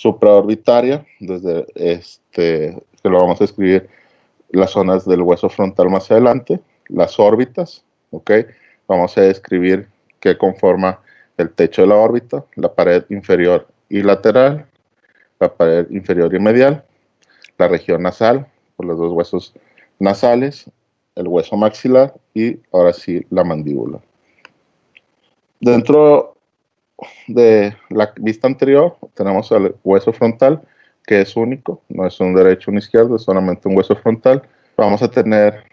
supraorbitaria, desde que lo vamos a escribir las zonas del hueso frontal más adelante, las órbitas, ¿ok? Vamos a describir qué conforma el techo de la órbita, la pared inferior y lateral, la pared inferior y medial, la región nasal, por los dos huesos nasales, el hueso maxilar y ahora sí la mandíbula. Dentro de la vista anterior tenemos el hueso frontal, que es único, no es un derecho o un izquierdo, es solamente un hueso frontal. Vamos a tener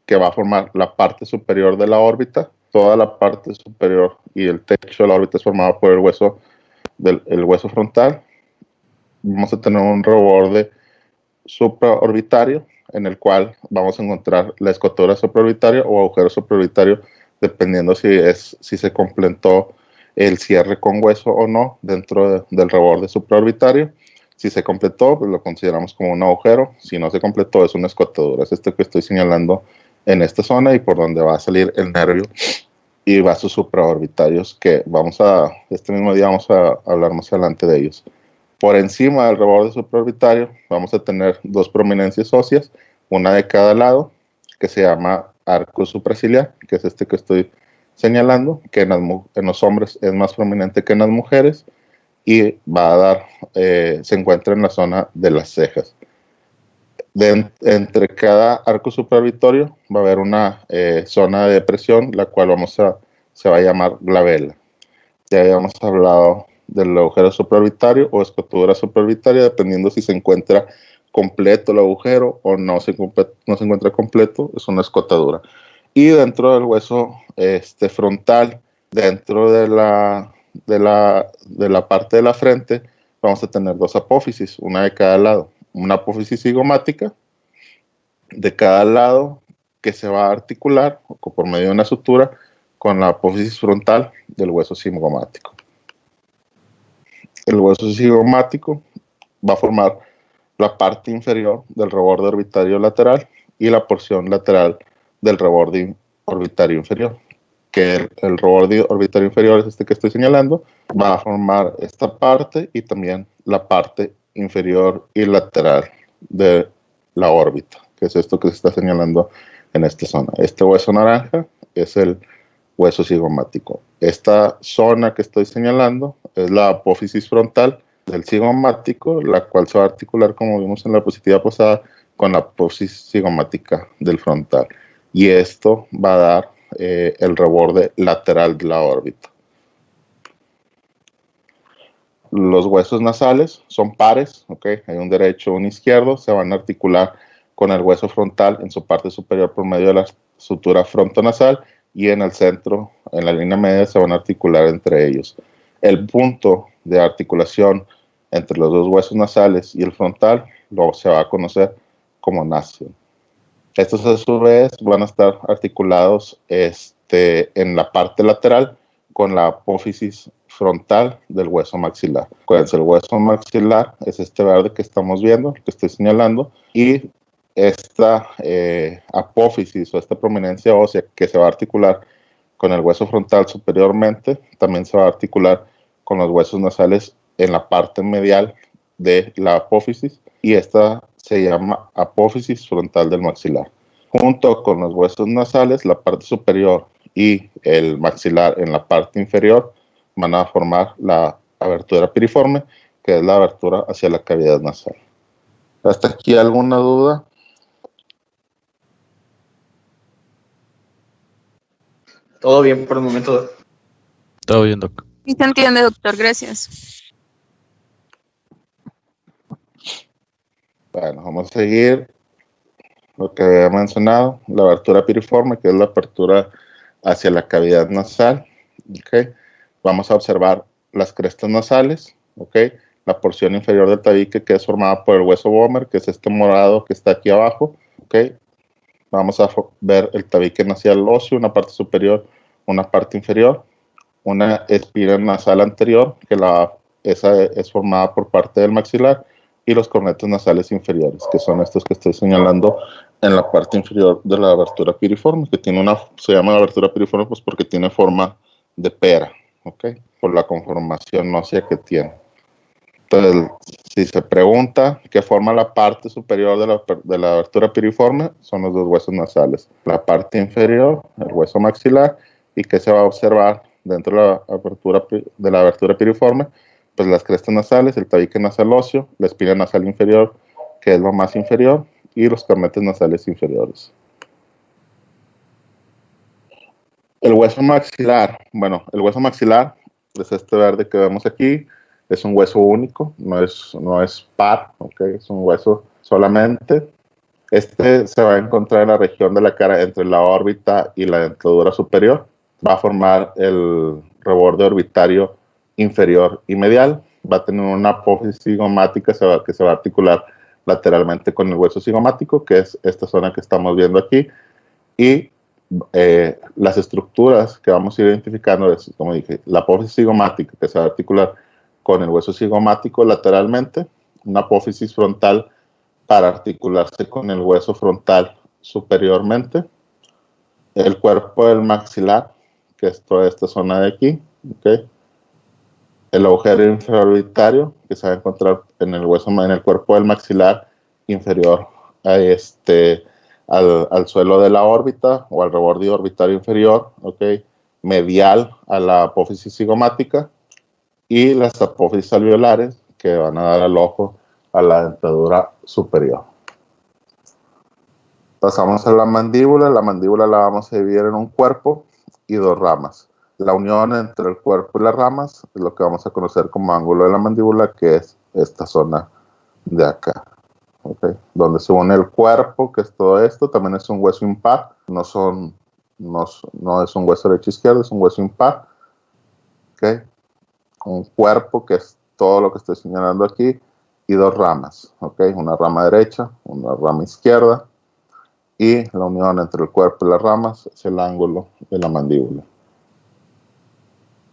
que va a formar la parte superior de la órbita, toda la parte superior y el techo de la órbita es formado por el hueso frontal. Vamos a tener un reborde supraorbitario en el cual vamos a encontrar la escotadura supraorbitaria o agujero supraorbitario, dependiendo si se completó el cierre con hueso o no dentro del reborde supraorbitario. Si se completó, pues lo consideramos como un agujero. Si no se completó, es una escotadura. Es que estoy señalando en esta zona y por donde va a salir el nervio y vasos supraorbitarios, que este mismo día vamos a hablar más adelante de ellos. Por encima del reborde supraorbitario vamos a tener dos prominencias óseas, una de cada lado, que se llama arco supraciliar, que es que estoy señalando, que en los hombres es más prominente que en las mujeres y se encuentra en la zona de las cejas. Entre cada arco supraorbitario va a haber una zona de depresión, la cual se va a llamar glabela. Ya habíamos hablado del agujero supraorbitario o escotadura supraorbitaria, dependiendo si se encuentra completo el agujero o no se encuentra completo, es una escotadura. Y dentro del hueso frontal, dentro de la parte de la frente, vamos a tener dos apófisis, una de cada lado. Una apófisis cigomática de cada lado que se va a articular por medio de una sutura con la apófisis frontal del hueso cigomático. El hueso cigomático va a formar la parte inferior del reborde orbitario lateral y la porción lateral del reborde orbitario inferior, que el reborde orbitario inferior es que estoy señalando, va a formar esta parte y también la parte inferior y lateral de la órbita, que es esto que se está señalando en esta zona. Este hueso naranja es el hueso cigomático. Esta zona que estoy señalando es la apófisis frontal del cigomático, la cual se va a articular, como vimos en la diapositiva pasada, con la apófisis cigomática del frontal. Y esto va a dar el reborde lateral de la órbita. Los huesos nasales son pares, ¿okay? Hay un derecho y un izquierdo, se van a articular con el hueso frontal en su parte superior por medio de la sutura frontonasal y en el centro, en la línea media, se van a articular entre ellos. El punto de articulación entre los dos huesos nasales y el frontal se va a conocer como nasion. Estos a su vez van a estar articulados en la parte lateral con la apófisis frontal del hueso maxilar. Acuérdense, el hueso maxilar es este verde que estamos viendo, que estoy señalando, y esta apófisis o esta prominencia ósea que se va a articular con el hueso frontal superiormente, también se va a articular con los huesos nasales en la parte medial de la apófisis, y esta se llama apófisis frontal del maxilar. Junto con los huesos nasales, la parte superior y el maxilar en la parte inferior van a formar la abertura piriforme, que es la abertura hacia la cavidad nasal. ¿Hasta aquí alguna duda? Todo bien por el momento. Todo bien, Doc. Sí se entiende, doctor, gracias. Bueno, vamos a seguir lo que había mencionado, la abertura piriforme, que es la apertura hacia la cavidad nasal. ¿Okay? Vamos a observar las crestas nasales, ¿okay? La porción inferior del tabique, que es formada por el hueso vomer, que es este morado que está aquí abajo. ¿Okay? Vamos a ver el tabique nasal óseo, una parte superior, una parte inferior, una espina nasal anterior, que esa es formada por parte del maxilar, y los cornetes nasales inferiores, que son estos que estoy señalando en la parte inferior de la abertura piriforme, que se llama abertura piriforme pues porque tiene forma de pera, ¿okay? Por la conformación ósea que tiene. Entonces, si se pregunta qué forma la parte superior de la abertura piriforme, son los dos huesos nasales. La parte inferior, el hueso maxilar, y qué se va a observar dentro de la abertura piriforme, pues las crestas nasales, el tabique nasal óseo, la espina nasal inferior, que es lo más inferior, y los cornetes nasales inferiores. El hueso maxilar, bueno, el hueso maxilar es este verde que vemos aquí, es un hueso único, no es par, ¿okay? Es un hueso solamente. Este se va a encontrar en la región de la cara entre la órbita y la dentadura superior. Va a formar el reborde orbitario inferior y medial. Va a tener una apófisis cigomática que se va a articular lateralmente con el hueso cigomático, que es esta zona que estamos viendo aquí. Y las estructuras que vamos a ir identificando es, como dije, la apófisis cigomática que se va a articular con el hueso cigomático lateralmente, una apófisis frontal para articularse con el hueso frontal superiormente, el cuerpo del maxilar, que es toda esta zona de aquí, ¿okay? El agujero infraorbitario, que se va a encontrar en el cuerpo del maxilar inferior al suelo de la órbita o al reborde orbitario inferior, ¿okay? Medial a la apófisis cigomática, y las apófisis alveolares que van a dar al ojo a la dentadura superior. Pasamos a la mandíbula. La mandíbula la vamos a dividir en un cuerpo y dos ramas. La unión entre el cuerpo y las ramas es lo que vamos a conocer como ángulo de la mandíbula, que es esta zona de acá. ¿Okay? Donde se une el cuerpo, que es todo esto, también es un hueso impar, no es un hueso derecho-izquierdo, es un hueso impar. ¿Okay? Un cuerpo, que es todo lo que estoy señalando aquí, y dos ramas, ¿okay? Una rama derecha, una rama izquierda, y la unión entre el cuerpo y las ramas es el ángulo de la mandíbula.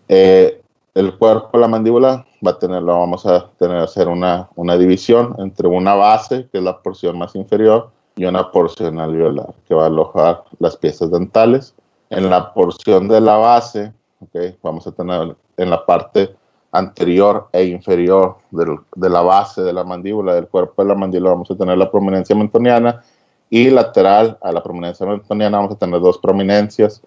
El cuerpo de la mandíbula vamos a hacer una división entre una base, que es la porción más inferior, y una porción alveolar, que va a alojar las piezas dentales. En la porción de la base, ¿okay? Vamos a tener en la parte anterior e inferior de la base de la mandíbula, del cuerpo de la mandíbula, vamos a tener la prominencia mentoniana, y lateral a la prominencia mentoniana vamos a tener dos prominencias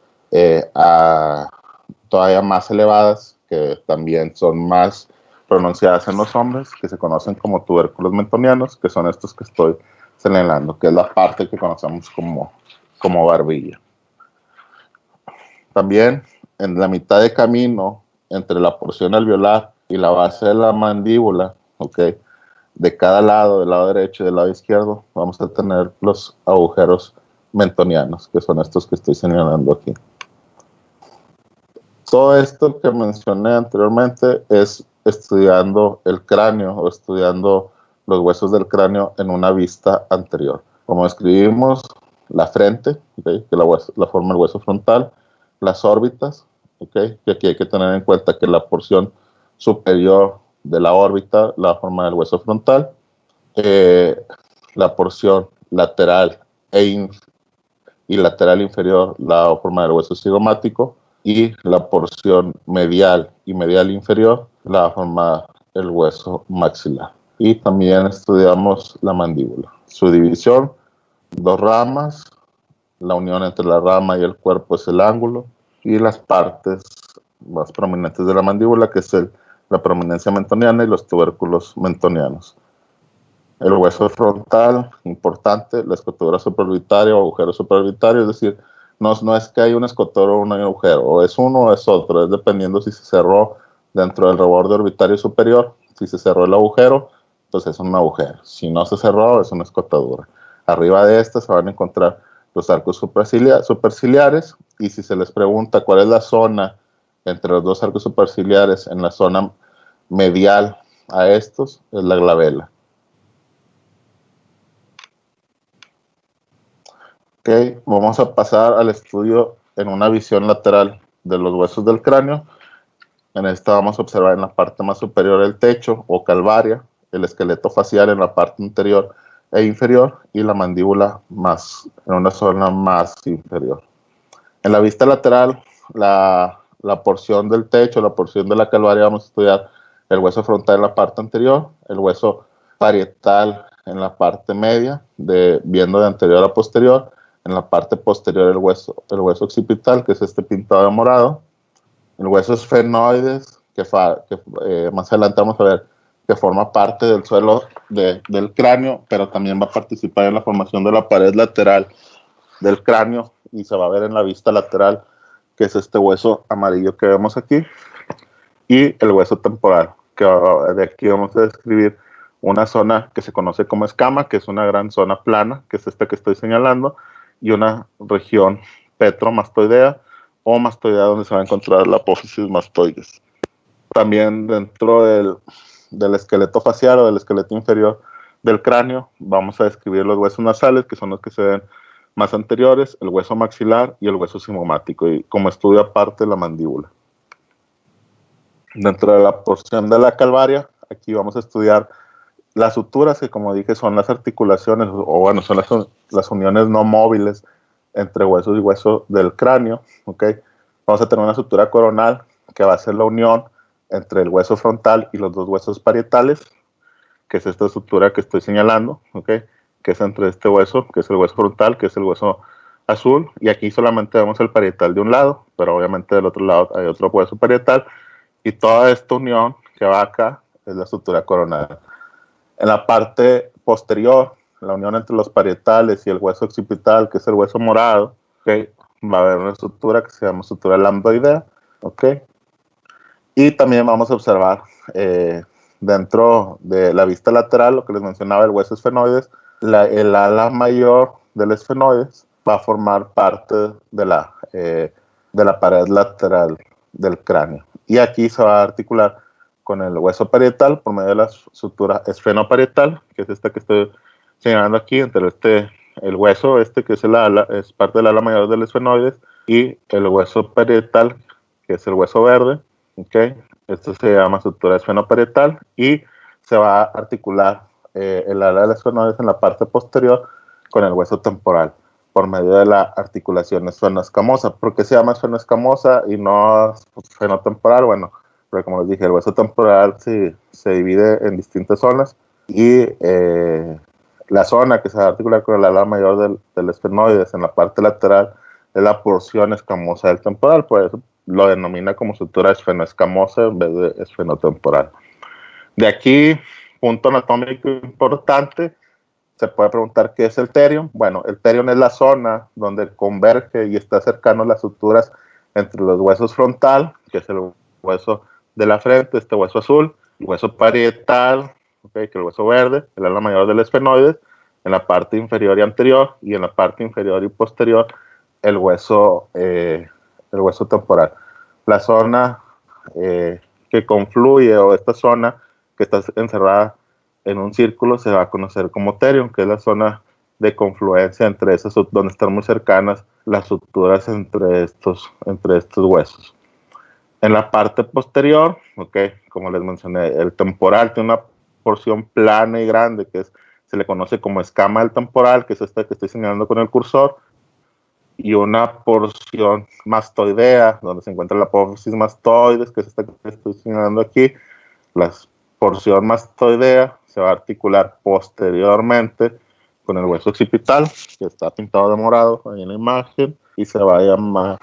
todavía más elevadas, que también son más pronunciadas en los hombres, que se conocen como tubérculos mentonianos, que son estos que estoy señalando, que es la parte que conocemos como barbilla. También en la mitad de camino entre la porción alveolar y la base de la mandíbula, ¿okay? De cada lado, del lado derecho y del lado izquierdo, vamos a tener los agujeros mentonianos, que son estos que estoy señalando aquí. Todo esto que mencioné anteriormente es estudiando el cráneo o estudiando los huesos del cráneo en una vista anterior. Como describimos, la frente, ¿okay? Que la forma el hueso frontal, las órbitas, ¿okay? Que aquí hay que tener en cuenta que la porción superior de la órbita la forma del hueso frontal, la porción lateral y lateral inferior la forma del hueso cigomático, y la porción medial y medial inferior la forma el hueso maxilar. Y también estudiamos la mandíbula, su división, dos ramas, la unión entre la rama y el cuerpo es el ángulo, y las partes más prominentes de la mandíbula, que es la prominencia mentoniana y los tubérculos mentonianos. El hueso frontal, importante, la escotadura supraorbitaria o agujero supraorbitario, es decir, no es que hay un escotador o un agujero, o es uno o es otro, es dependiendo si se cerró dentro del reborde orbitario superior. Si se cerró el agujero, pues es un agujero. Si no se cerró, es una escotadura. Arriba de esta se van a encontrar los arcos superciliares, y si se les pregunta cuál es la zona entre los dos arcos superciliares, en la zona medial a estos, es la glabela. Ok, vamos a pasar al estudio en una visión lateral de los huesos del cráneo. En esta vamos a observar en la parte más superior el techo o calvaria, el esqueleto facial en la parte anterior e inferior, y la mandíbula en una zona más inferior. En la vista lateral, la porción del techo, la porción de la calvaria, vamos a estudiar el hueso frontal en la parte anterior, el hueso parietal en la parte media, viendo de anterior a posterior, en la parte posterior el hueso occipital, que es este pintado de morado, el hueso esfenoides, que más adelante vamos a ver que forma parte del suelo del cráneo, pero también va a participar en la formación de la pared lateral del cráneo y se va a ver en la vista lateral, que es este hueso amarillo que vemos aquí, y el hueso temporal, que de aquí vamos a describir una zona que se conoce como escama, que es una gran zona plana, que es esta que estoy señalando, y una región petromastoidea o mastoidea donde se va a encontrar la apófisis mastoides. También dentro del esqueleto facial o del esqueleto inferior del cráneo vamos a describir los huesos nasales, que son los que se ven más anteriores, el hueso maxilar y el hueso zimomático, y como estudio aparte la mandíbula. Dentro de la porción de la calvaria, aquí vamos a estudiar las suturas, que como dije son las articulaciones, o bueno, son las uniones no móviles entre huesos y hueso del cráneo, ¿ok? Vamos a tener una sutura coronal, que va a ser la unión entre el hueso frontal y los dos huesos parietales, que es esta sutura que estoy señalando, ¿ok? Que es entre este hueso, que es el hueso frontal, que es el hueso azul, y aquí solamente vemos el parietal de un lado, pero obviamente del otro lado hay otro hueso parietal, y toda esta unión que va acá es la sutura coronal. En la parte posterior, la unión entre los parietales y el hueso occipital, que es el hueso morado, ¿okay? Va a haber una sutura que se llama sutura lambdoidea, ¿ok? Y también vamos a observar dentro de la vista lateral, lo que les mencionaba, el hueso esfenoides, el ala mayor del esfenoides va a formar parte de la pared lateral del cráneo. Y aquí se va a articular con el hueso parietal por medio de la sutura esfenoparietal, que es esta que estoy señalando aquí, entre el hueso que es es parte del ala mayor del esfenoides, y el hueso parietal, que es el hueso verde, ¿okay? Esto se llama sutura esfenoparietal, y se va a articular el ala del esfenoides en la parte posterior con el hueso temporal por medio de la articulación esfenoescamosa. ¿Por qué se llama esfenoescamosa y no esfenotemporal? Bueno, porque como les dije, el hueso temporal se divide en distintas zonas, y la zona que se va a articular con el ala mayor del esfenoides en la parte lateral es la porción escamosa del temporal, por eso lo denomina como sutura esfenoescamosa en vez de esfenotemporal. De aquí, punto anatómico importante, se puede preguntar qué es el terion. Bueno, el terion es la zona donde converge y está cercano a las suturas entre los huesos frontal, que es el hueso de la frente, este hueso azul, el hueso parietal, okay, que es el hueso verde, el ala mayor del esfenoides, en la parte inferior y anterior, y en la parte inferior y posterior el hueso temporal. La zona que confluye, o esta zona que está encerrada en un círculo, se va a conocer como terion, que es la zona de confluencia entre esas, donde están muy cercanas las suturas entre estos huesos. En la parte posterior, okay, como les mencioné, el temporal tiene una porción plana y grande que se le conoce como escama del temporal, que es esta que estoy señalando con el cursor, y una porción mastoidea, donde se encuentra la apófisis mastoides, que es esta que estoy señalando aquí. La porción mastoidea se va a articular posteriormente con el hueso occipital, que está pintado de morado ahí en la imagen, y se va a llamar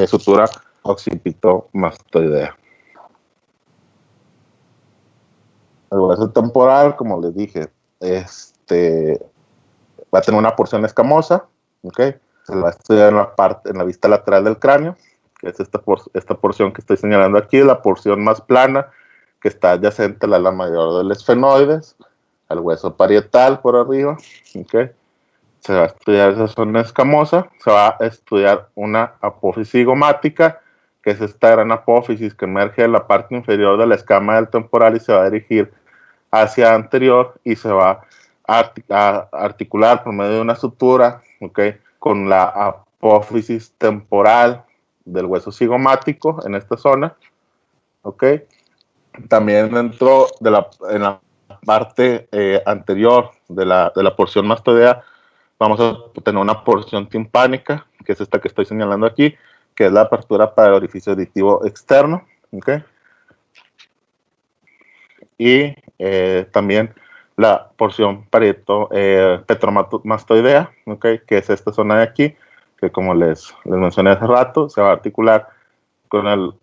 sutura occipitomastoidea. El hueso temporal, como les dije, va a tener una porción escamosa, ¿okay? Se va a estudiar en la vista lateral del cráneo, que es esta porción que estoy señalando aquí, la porción más plana, que está adyacente al ala mayor del esfenoides, al hueso parietal por arriba, ¿okay? Se va a estudiar esa zona escamosa, se va a estudiar una apófisis zigomática, que es esta gran apófisis que emerge de la parte inferior de la escama del temporal y se va a dirigir hacia anterior, y se va a articular por medio de una sutura, ¿okay? Con la apófisis temporal del hueso zigomático en esta zona, ¿okay? También dentro en la parte anterior de la porción mastoidea vamos a tener una porción timpánica, que es esta que estoy señalando aquí, que es la apertura para el orificio auditivo externo, ¿okay? y también la porción petromastoidea, ¿okay? Que es esta zona de aquí, que como les mencioné hace rato, se va a articular con el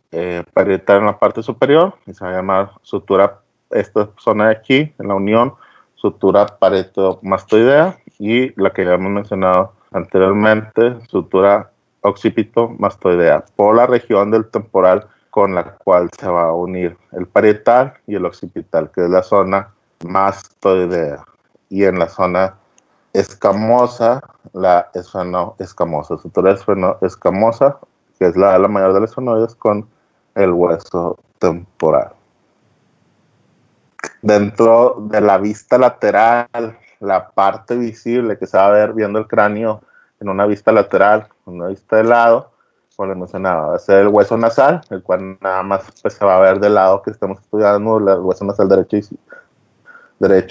parietal en la parte superior y se va a llamar sutura, esta zona de aquí, en la unión, sutura paretomastoidea, y la que ya hemos mencionado anteriormente, sutura occipito-mastoidea, por la región del temporal con la cual se va a unir el parietal y el occipital, que es la zona mastoidea. Y en la zona escamosa, la esfenoescamosa, sutura esfenoescamosa, que es la mayor de las esfenoides, con el hueso temporal. Dentro de la vista lateral, la parte visible que se va a ver viendo el cráneo en una vista lateral, en una vista de lado, como les mencionaba, va a ser el hueso nasal, el cual nada más pues, se va a ver del lado que estamos estudiando, el hueso nasal derecho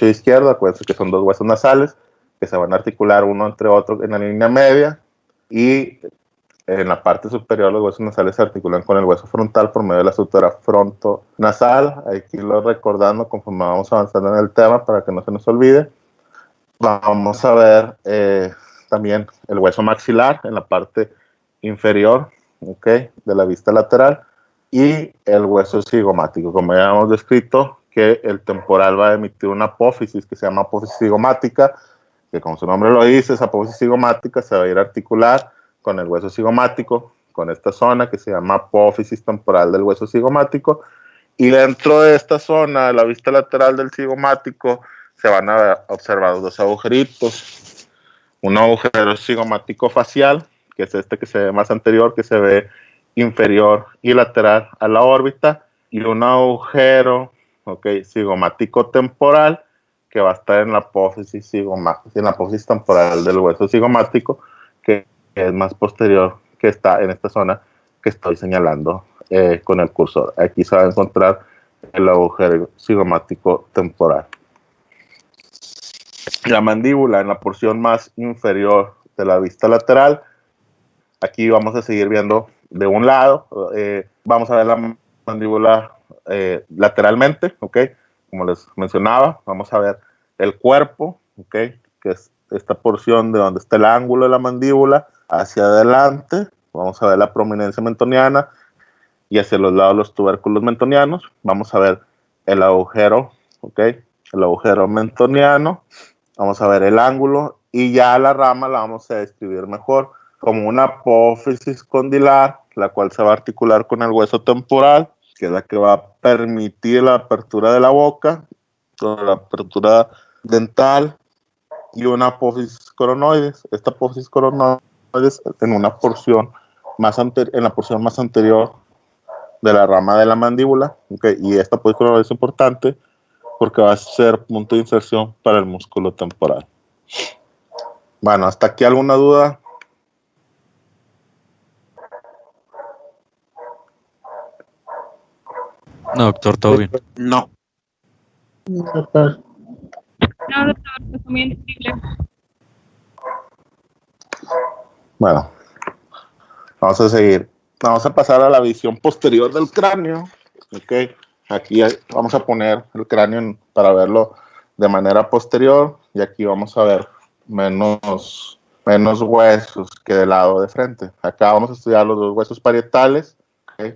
e izquierdo. Acuérdense que son dos huesos nasales que se van a articular uno entre otro en la línea media, y en la parte superior los huesos nasales se articulan con el hueso frontal por medio de la sutura frontonasal. Aquí lo recordando conforme vamos avanzando en el tema para que no se nos olvide. Vamos a ver también el hueso maxilar en la parte inferior, ¿okay? De la vista lateral, y el hueso cigomático, como ya hemos descrito, que el temporal va a emitir una apófisis que se llama apófisis cigomática, que como su nombre lo dice, esa apófisis cigomática se va a ir a articular con el hueso cigomático, con esta zona que se llama apófisis temporal del hueso cigomático, y dentro de esta zona, de la vista lateral del cigomático, se van a observar dos agujeritos, un agujero cigomático facial, que es este que se ve más anterior, que se ve inferior y lateral a la órbita, y un agujero, cigomático temporal, que va a estar en la apófisis temporal del hueso cigomático, que es más posterior, que está en esta zona que estoy señalando con el cursor. Aquí se va a encontrar el agujero cigomático temporal. La mandíbula en la porción más inferior de la vista lateral. Aquí vamos a seguir viendo de un lado. Vamos a ver la mandíbula lateralmente, como les mencionaba. Vamos a ver el cuerpo, que es esta porción de donde está el ángulo de la mandíbula hacia adelante. Vamos a ver la prominencia mentoniana y hacia los lados los tubérculos mentonianos. Vamos a ver el agujero, el agujero mentoniano. Vamos a ver el ángulo, y ya la rama la vamos a describir mejor como una apófisis condilar, la cual se va a articular con el hueso temporal, que es la que va a permitir la apertura de la boca, la apertura dental, y una apófisis coronoides. Esta apófisis coronoides en una porción en la porción más anterior de la rama de la mandíbula, y esta apófisis coronoides es importante porque va a ser punto de inserción para el músculo temporal. Bueno, ¿hasta aquí alguna duda? No, doctor, todo bien. No. No, doctor, fue muy entendible. Bueno, vamos a seguir. Vamos a pasar a la visión posterior del cráneo. Aquí vamos a poner el cráneo para verlo de manera posterior, y aquí vamos a ver menos huesos que del lado de frente. Acá vamos a estudiar los dos huesos parietales, que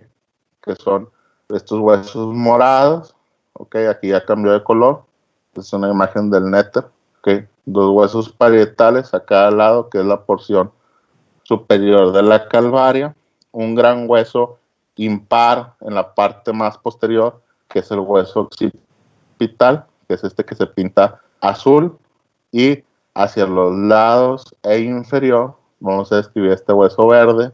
son estos huesos morados. Aquí ya cambió de color. Es una imagen del néter. Dos huesos parietales a cada lado, que es la porción superior de la calvaria. Un gran hueso impar en la parte más posterior, que es el hueso occipital, que es este que se pinta azul, y hacia los lados e inferior vamos a describir este hueso verde,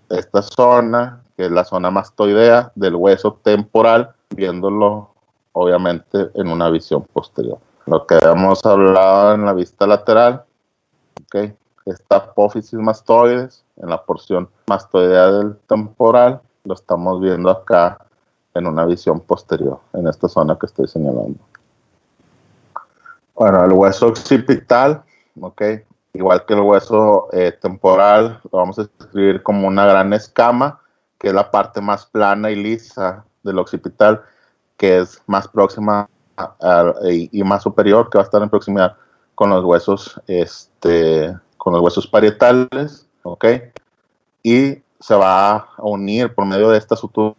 esta zona, que es la zona mastoidea del hueso temporal, viéndolo obviamente en una visión posterior. Lo que hemos hablado en la vista lateral, esta apófisis mastoides en la porción mastoidea del temporal, lo estamos viendo acá en una visión posterior, en esta zona que estoy señalando. Bueno, el hueso occipital, igual que el hueso temporal, lo vamos a describir como una gran escama, que es la parte más plana y lisa del occipital, que es más próxima y más superior, que va a estar en proximidad con los huesos, con los huesos parietales, ¿ok? Y se va a unir por medio de esta sutura.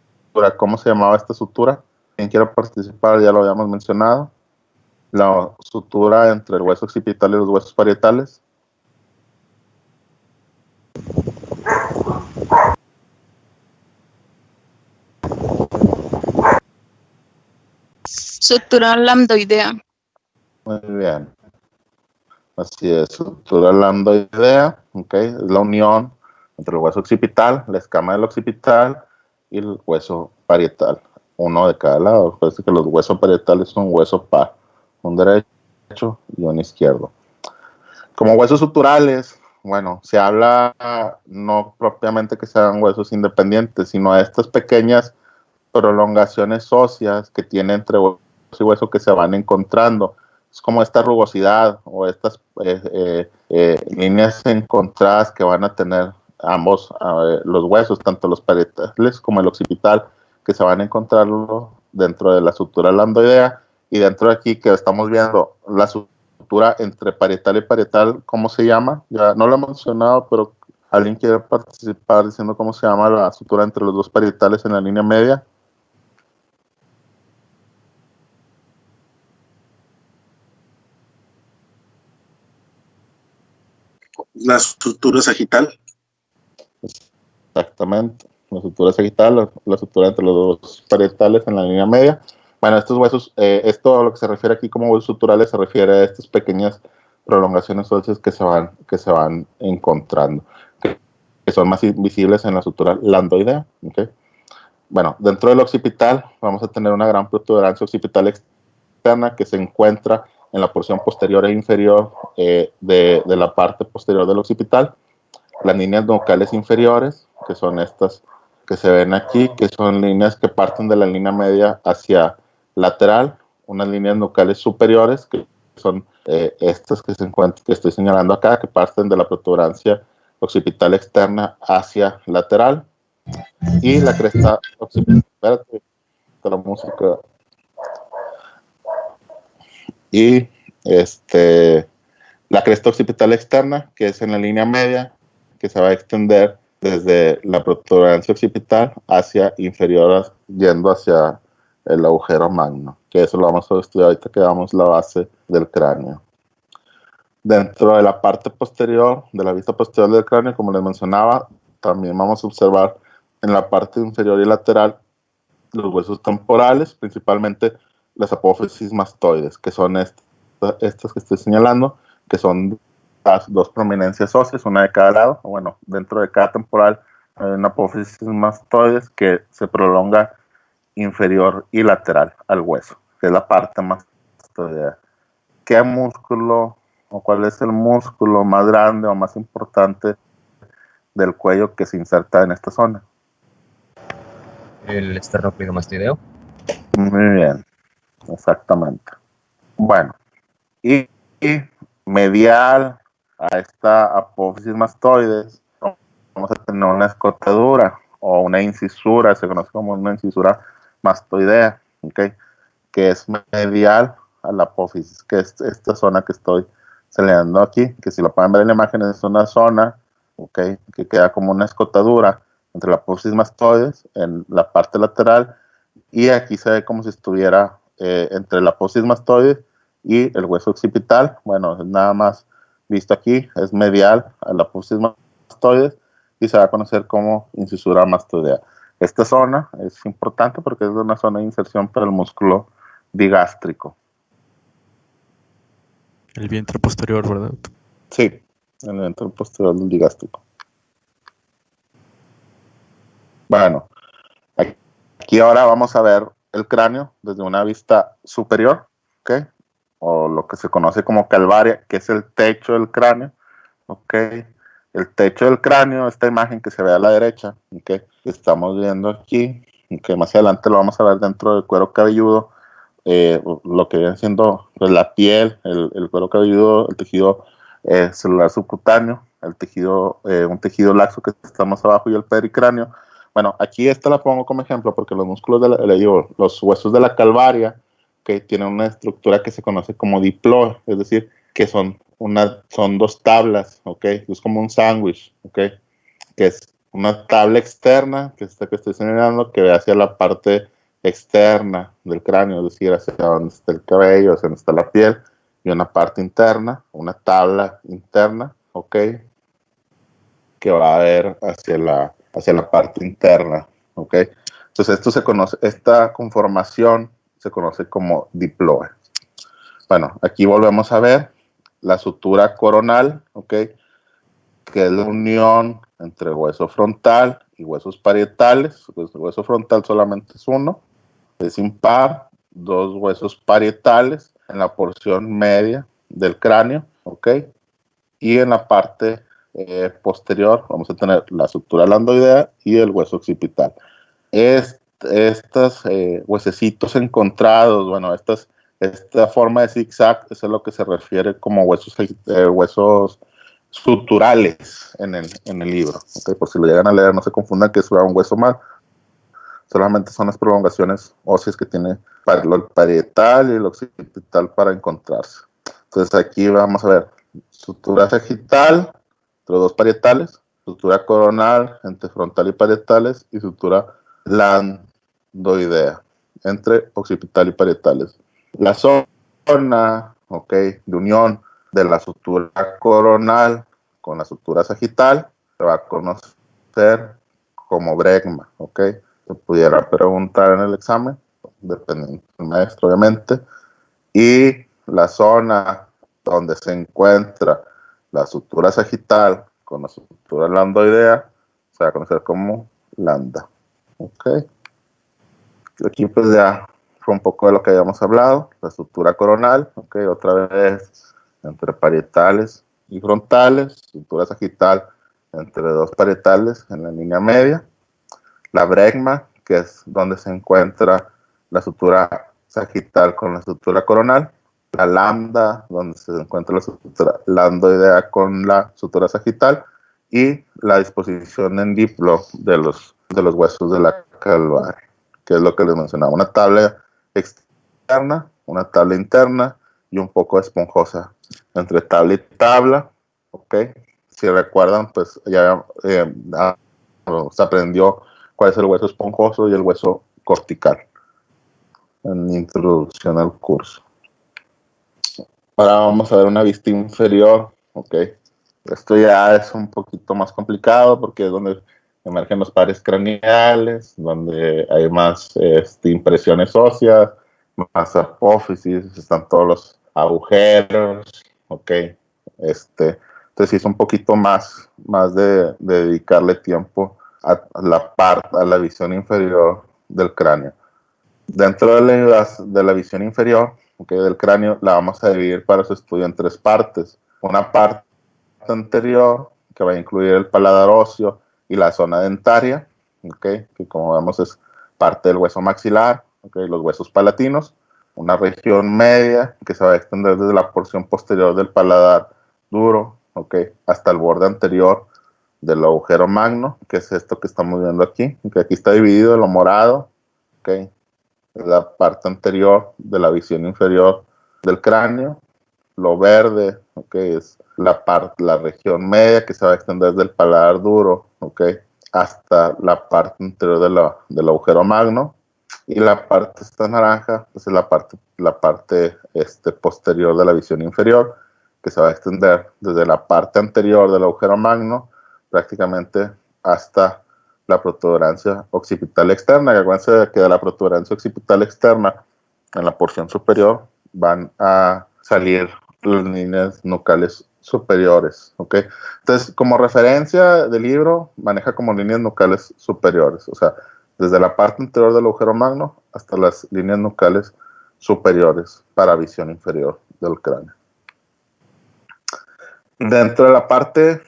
¿Cómo se llamaba esta sutura? Quien quiera participar, ya lo habíamos mencionado. La sutura entre el hueso occipital y los huesos parietales. Sutura lambdoidea. Muy bien. Así es, sutura lambdoidea, ¿ok? Es la unión entre el hueso occipital, la escama del occipital y el hueso parietal. Uno de cada lado. Parece que los huesos parietales son hueso par, un derecho y un izquierdo. Como huesos suturales, bueno, se habla no propiamente que sean huesos independientes, sino de estas pequeñas prolongaciones óseas que tiene entre hueso y hueso que se van encontrando. Es como esta rugosidad o estas líneas encontradas que van a tener ambos los huesos, tanto los parietales como el occipital, que se van a encontrar dentro de la sutura lambdoidea. Y dentro de aquí que estamos viendo la sutura entre parietal y parietal, ¿cómo se llama? Ya no lo he mencionado, pero ¿alguien quiere participar diciendo cómo se llama la sutura entre los dos parietales en la línea media? La sutura sagital. Exactamente, la sutura sagital, la sutura entre los dos parietales en la línea media. Bueno, estos huesos, esto a lo que se refiere aquí como huesos suturales se refiere a estas pequeñas prolongaciones óseas que se van encontrando, que son más visibles en la sutura lambdoidea. ¿Okay? Bueno, dentro del occipital vamos a tener una gran protuberancia occipital externa que se encuentra en la porción posterior e inferior de la parte posterior del occipital. Las líneas nucales inferiores, que son estas que se ven aquí, que son líneas que parten de la línea media hacia lateral, unas líneas nucales superiores, que son estas que se encuentran, que estoy señalando acá, que parten de la protuberancia occipital externa hacia lateral, y la cresta occipital, espérate, la música, y la cresta occipital externa, que es en la línea media, que se va a extender desde la protuberancia occipital hacia inferior, yendo hacia el agujero magno, que eso lo vamos a estudiar ahorita que damos la base del cráneo. Dentro de la parte posterior, de la vista posterior del cráneo, como les mencionaba, también vamos a observar en la parte inferior y lateral los huesos temporales, principalmente las apófisis mastoides, que son estas que estoy señalando, que son las dos prominencias óseas, una de cada lado. Bueno, dentro de cada temporal hay una apófisis mastoides que se prolonga inferior y lateral al hueso, que es la parte mastoidea. ¿Qué músculo o cuál es el músculo más grande o más importante del cuello que se inserta en esta zona? El esternocleidomastoideo. Muy bien, exactamente. Bueno, y medial a esta apófisis mastoides vamos a tener una escotadura o una incisura, se conoce como una incisura mastoidea, ¿okay? Que es medial a la apófisis, que es esta zona que estoy señalando aquí, que si lo pueden ver en la imagen es una zona, ¿okay? Que queda como una escotadura entre la apófisis mastoides en la parte lateral, y aquí se ve como si estuviera entre la apófisis mastoides y el hueso occipital. Bueno, nada más visto aquí, es medial a la apófisis mastoides y se va a conocer como incisura mastoidea. Esta zona es importante porque es una zona de inserción para el músculo digástrico. El vientre posterior, ¿verdad? Sí, el vientre posterior del digástrico. Bueno, aquí ahora vamos a ver el cráneo desde una vista superior, ¿ok? O lo que se conoce como calvaria, que es el techo del cráneo, ¿ok? El techo del cráneo, esta imagen que se ve a la derecha, ¿ok? Que estamos viendo aquí, que más adelante lo vamos a ver dentro del cuero cabelludo, lo que viene siendo pues, la piel, el cuero cabelludo, el tejido celular subcutáneo, el tejido, un tejido laxo que está más abajo y el pericráneo. Bueno, aquí esta la pongo como ejemplo porque los músculos le digo, los huesos de la calvaria, que tienen una estructura que se conoce como diploe, es decir, que son dos tablas, ¿ok? Es como un sándwich, ¿ok? Que es una tabla externa, que es esta que estoy señalando, que ve hacia la parte externa del cráneo, es decir, hacia donde está el cabello, hacia donde está la piel, y una parte interna, una tabla interna, ¿ok? Que va a ver hacia la parte interna, ¿ok? Entonces esto se conoce, esta conformación se conoce como diploe. Bueno, aquí volvemos a ver la sutura coronal, ¿ok? Que es la unión entre hueso frontal y huesos parietales. Pues el hueso frontal solamente es uno, es impar, dos huesos parietales en la porción media del cráneo, ¿ok? Y en la parte posterior vamos a tener la sutura landoidea y el hueso occipital. Estos huesecitos encontrados, bueno, esta forma de zigzag, eso es lo que se refiere como huesos suturales en el libro. ¿Okay? Por si lo llegan a leer, no se confundan que es un hueso más. Solamente son las prolongaciones óseas que tiene el parietal y el occipital para encontrarse. Entonces aquí vamos a ver sutura sagital entre dos parietales, sutura coronal entre frontal y parietales y sutura landoidea entre occipital y parietales. La zona, de unión de la sutura coronal con la sutura sagital se va a conocer como bregma, se pudiera preguntar en el examen, dependiendo del maestro, obviamente, y la zona donde se encuentra la sutura sagital con la sutura landoidea se va a conocer como landa, Aquí pues ya fue un poco de lo que habíamos hablado, la sutura coronal, otra vez entre parietales y frontales, sutura sagital entre dos parietales en la línea media, la bregma, que es donde se encuentra la sutura sagital con la sutura coronal, la lambda, donde se encuentra la sutura landoidea con la sutura sagital, y la disposición en diplo de los huesos de la calvaria, que es lo que les mencionaba, una tabla externa, una tabla interna y un poco esponjosa entre tabla y tabla, Si recuerdan, pues ya se aprendió cuál es el hueso esponjoso y el hueso cortical en introducción al curso. Ahora vamos a ver una vista inferior, Esto ya es un poquito más complicado porque es donde emergen los pares craneales, donde hay más impresiones óseas, más apófisis, están todos los agujeros, entonces sí es un poquito más de dedicarle tiempo a la visión inferior del cráneo. Dentro de la visión inferior del cráneo, la vamos a dividir para su estudio en tres partes. Una parte anterior, que va a incluir el paladar óseo y la zona dentaria, que como vemos es parte del hueso maxilar, los huesos palatinos. Una región media, que se va a extender desde la porción posterior del paladar duro, hasta el borde anterior del agujero magno, que es esto que estamos viendo aquí, que aquí está dividido en lo morado, es la parte anterior de la visión inferior del cráneo. Lo verde, es la región media que se va a extender desde el paladar duro, hasta la parte interior del agujero magno. Y la parte esta naranja, pues es la parte posterior de la visión inferior, que se va a extender desde la parte anterior del agujero magno prácticamente hasta la protuberancia occipital externa, que acuérdense que de la protuberancia occipital externa en la porción superior van a salir las líneas nucales superiores, Entonces, como referencia del libro, maneja como líneas nucales superiores, o sea, desde la parte interior del agujero magno hasta las líneas nucales superiores para visión inferior del cráneo. Dentro de la parte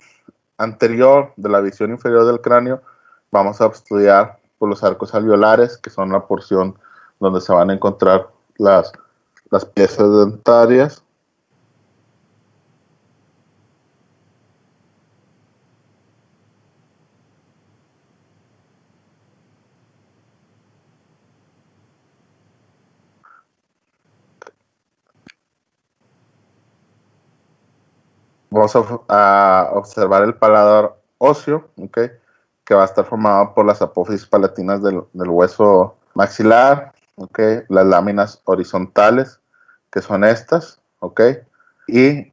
anterior de la visión inferior del cráneo, vamos a estudiar por los arcos alveolares, que son la porción donde se van a encontrar las piezas dentarias. vamos a observar el paladar óseo, ¿ok? Que va a estar formado por las apófisis palatinas del hueso maxilar, ¿ok? Las láminas horizontales, que son estas, ¿ok? Y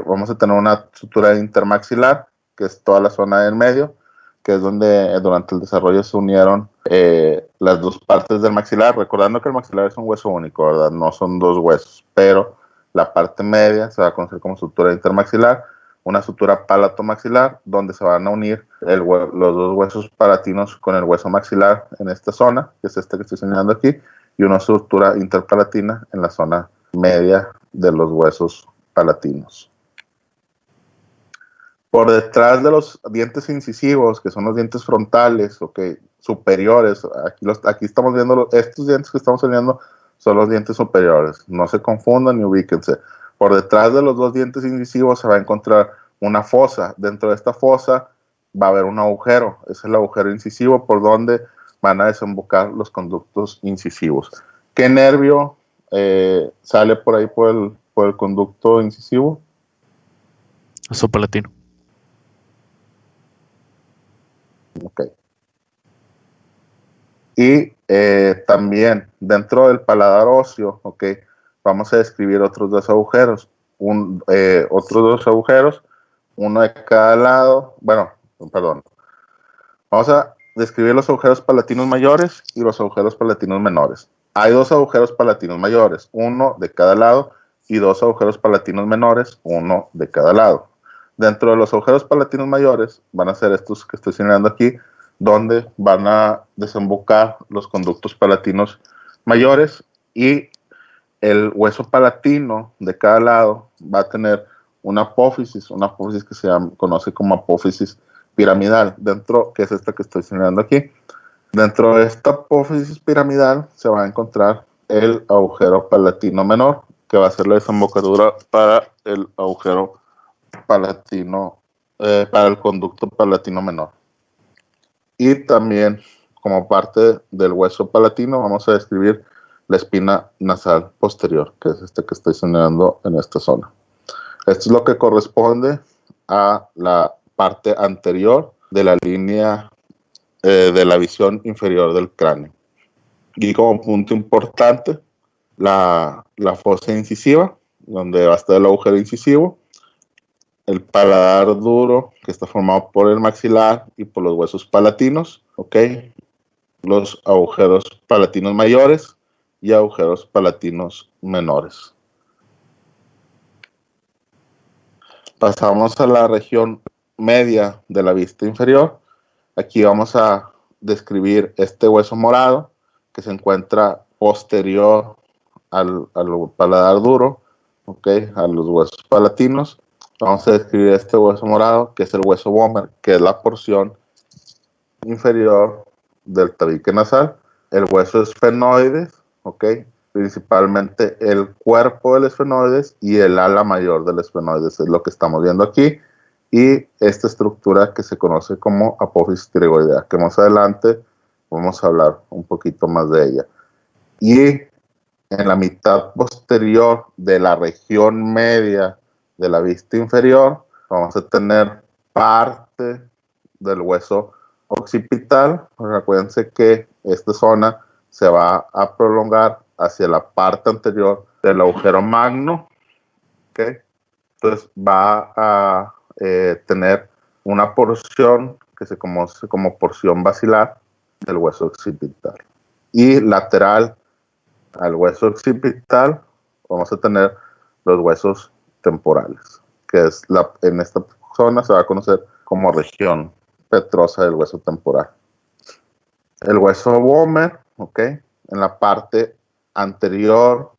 vamos a tener una sutura intermaxilar, que es toda la zona del medio, que es donde durante el desarrollo se unieron las dos partes del maxilar, recordando que el maxilar es un hueso único, ¿verdad? No son dos huesos, pero la parte media se va a conocer como sutura intermaxilar, una sutura palatomaxilar, donde se van a unir los dos huesos palatinos con el hueso maxilar en esta zona, que es esta que estoy señalando aquí, y una sutura interpalatina en la zona media de los huesos palatinos. Por detrás de los dientes incisivos, que son los dientes frontales, superiores, aquí estamos viendo, estos dientes que estamos viendo son los dientes superiores, no se confundan ni ubíquense. Por detrás de los dos dientes incisivos se va a encontrar una fosa. Dentro de esta fosa va a haber un agujero. Es el agujero incisivo por donde van a desembocar los conductos incisivos. ¿Qué nervio sale por ahí por el conducto incisivo? Eso palatino. Ok. Y también dentro del paladar óseo, ok, vamos a describir otros dos agujeros. Otros dos agujeros, uno de cada lado. Bueno, perdón. Vamos a describir los agujeros palatinos mayores y los agujeros palatinos menores. Hay dos agujeros palatinos mayores, uno de cada lado, y dos agujeros palatinos menores, uno de cada lado. Dentro de los agujeros palatinos mayores van a ser estos que estoy señalando aquí, donde van a desembocar los conductos palatinos mayores, y el hueso palatino de cada lado va a tener una apófisis que se conoce como apófisis piramidal, que es esta que estoy señalando aquí. Dentro de esta apófisis piramidal se va a encontrar el agujero palatino menor, que va a ser la desembocadura para el agujero palatino, para el conducto palatino menor. Y también, como parte del hueso palatino, vamos a describir la espina nasal posterior, que es este que estoy señalando en esta zona. Esto es lo que corresponde a la parte anterior de la línea de la visión inferior del cráneo. Y como punto importante, la fosa incisiva, donde va a estar el agujero incisivo, el paladar duro, que está formado por el maxilar y por los huesos palatinos, ¿ok? Los agujeros palatinos mayores y agujeros palatinos menores. Pasamos a la región media de la vista inferior. Aquí vamos a describir este hueso morado que se encuentra posterior al paladar duro, ¿okay? A los huesos palatinos. Vamos a describir este hueso morado, que es el hueso vomer, que es la porción inferior del tabique nasal. El hueso esfenoides, ¿ok? Principalmente el cuerpo del esfenoides y el ala mayor del esfenoides, es lo que estamos viendo aquí. Y esta estructura que se conoce como apófisis tiroidea, que más adelante vamos a hablar un poquito más de ella. Y en la mitad posterior de la región media de la vista inferior vamos a tener parte del hueso occipital. Recuérdense que esta zona se va a prolongar hacia la parte anterior del agujero magno, ¿okay? Entonces va a tener una porción que se conoce como porción basilar del hueso occipital. Y lateral al hueso occipital vamos a tener los huesos temporales, que es en esta zona se va a conocer como región petrosa del hueso temporal. El hueso vomer, ¿ok? En la parte anterior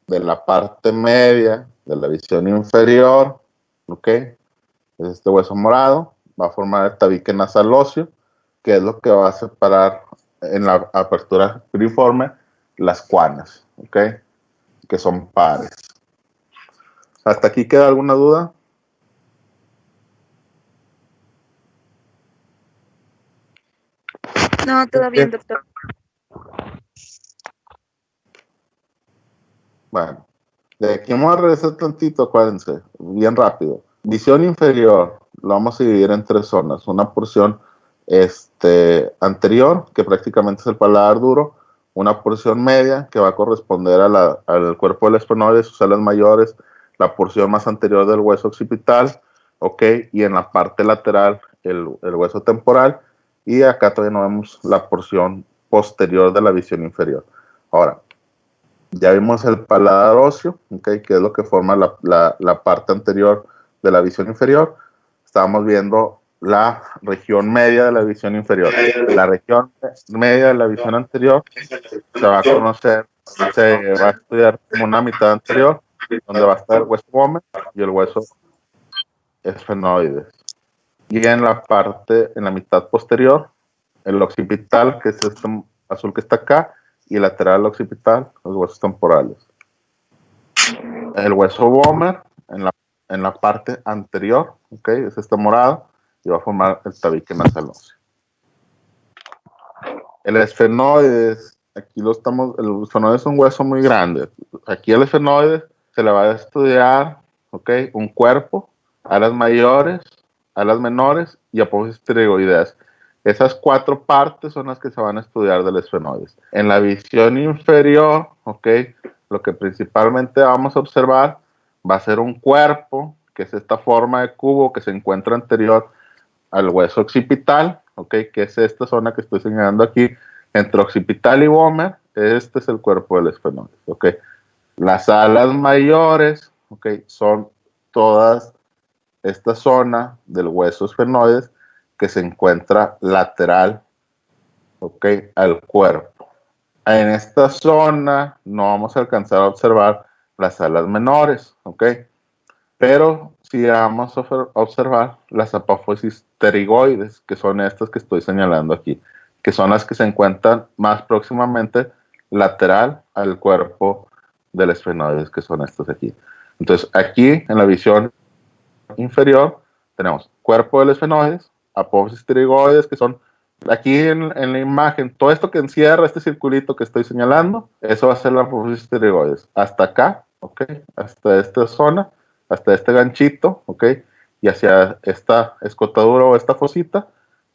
de la parte media de la visión inferior, ¿ok? Es este hueso morado, va a formar el tabique nasal óseo, que es lo que va a separar en la apertura piriforme las cuanas, ¿ok? Que son pares. ¿Hasta aquí queda alguna duda? No, todo bien, doctor. Bueno, De aquí vamos a regresar tantito, acuérdense, bien rápido. Visión inferior, lo vamos a dividir en 3 zonas. Una porción anterior, que prácticamente es el paladar duro. Una porción media, que va a corresponder al cuerpo del esfenoide, sus alas mayores. La porción más anterior del hueso occipital, ¿ok? Y en la parte lateral, el hueso temporal. Y acá todavía no vemos la porción posterior de la visión inferior. Ahora, ya vimos el paladar óseo, ¿okay? Que es lo que forma la parte anterior de la visión inferior. Estábamos viendo la región media de la visión inferior. La región media de la visión anterior se va a conocer, se va a estudiar como una mitad anterior, donde va a estar el hueso Vomer y el hueso esfenoides. Y en la mitad posterior, el occipital, que es este azul que está acá, y lateral occipital, los huesos temporales. El hueso Vomer en la parte anterior, ¿okay? Es este morado, y va a formar el tabique nasal óseo. El esfenoides, aquí el esfenoides es un hueso muy grande. Aquí el esfenoides se le va a estudiar, ¿okay? Un cuerpo, alas mayores, alas menores y apófisis pterygoideas. Esas 4 partes son las que se van a estudiar del esfenoides. En la visión inferior, ¿okay? Lo que principalmente vamos a observar va a ser un cuerpo, que es esta forma de cubo que se encuentra anterior al hueso occipital, ¿okay? Que es esta zona que estoy señalando aquí, entre occipital y Vomer. Este es el cuerpo del esfenoides, ¿okay? Las alas mayores, ¿okay? Son todas esta zona del hueso esfenoides que se encuentra lateral, ¿okay? Al cuerpo. En esta zona no vamos a alcanzar a observar las alas menores, ¿ok? Pero sí vamos a observar las apófisis pterigoides, que son estas que estoy señalando aquí, que son las que se encuentran más próximamente lateral al cuerpo del esfenoides, que son estas de aquí. Entonces, aquí en la visión inferior tenemos cuerpo del esfenoides, apófisis pterigoides, que son aquí en la imagen, todo esto que encierra este circulito que estoy señalando, eso va a ser la apófisis pterigoides. Hasta acá, ¿ok? Hasta esta zona, hasta este ganchito, ¿ok? Y hacia esta escotadura o esta fosita,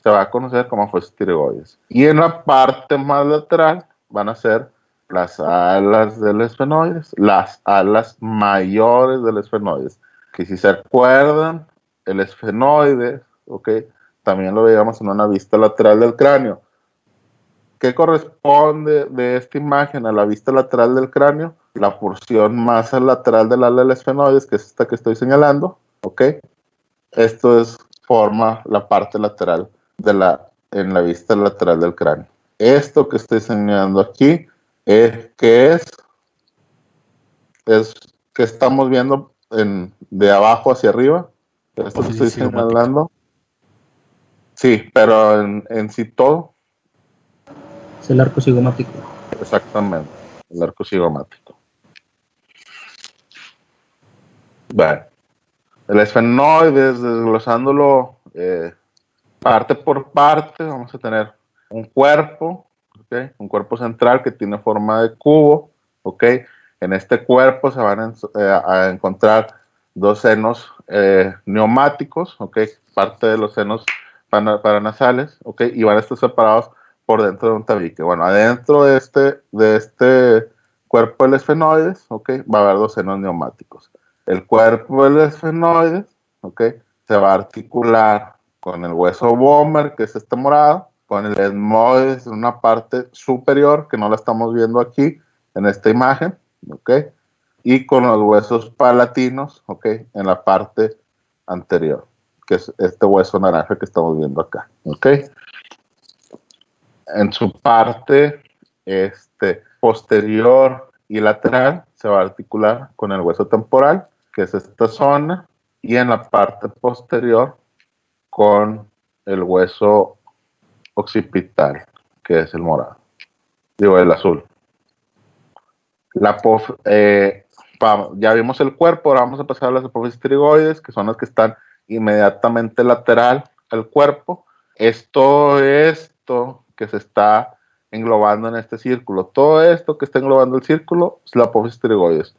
se va a conocer como apófisis pterigoides. Y en la parte más lateral van a ser las alas del esfenoides, las alas mayores del esfenoides. Que si se acuerdan, el esfenoides, ¿ok? También lo veíamos en una vista lateral del cráneo. ¿Qué corresponde de esta imagen a la vista lateral del cráneo? La porción más lateral del ala del esfenoides, que es esta que estoy señalando, ¿ok? Esto forma la parte lateral en la vista lateral del cráneo. Esto que estoy señalando aquí es que estamos viendo de abajo hacia arriba. Esto que estoy señalando. Sí, pero en sí todo. Es el arco cigomático. Exactamente, el arco cigomático. Bueno, el esfenoides, desglosándolo parte por parte, vamos a tener un cuerpo, ¿okay? Un cuerpo central que tiene forma de cubo, ¿ok? En este cuerpo se van a encontrar 2 senos neumáticos, ¿ok? Parte de los senos paranasales, ¿ok? Y van a estar separados por dentro de un tabique. Bueno, adentro de este cuerpo del esfenoides, ¿ok? Va a haber 2 senos neumáticos. El cuerpo del esfenoides, ¿ok? Se va a articular con el hueso Vomer, que es este morado, con el esmoides en una parte superior, que no la estamos viendo aquí en esta imagen, ¿ok? Y con los huesos palatinos, ¿ok? En la parte anterior, que es este hueso naranja que estamos viendo acá, ¿ok? En su parte posterior y lateral se va a articular con el hueso temporal, que es esta zona, y en la parte posterior con el hueso occipital, que es el morado, digo el azul. Ya vimos el cuerpo, ahora vamos a pasar a las apófisis pterigoides, que son las que están inmediatamente lateral al cuerpo. Esto que se está englobando en este círculo, todo esto que está englobando el círculo es la apófisis pterigoides.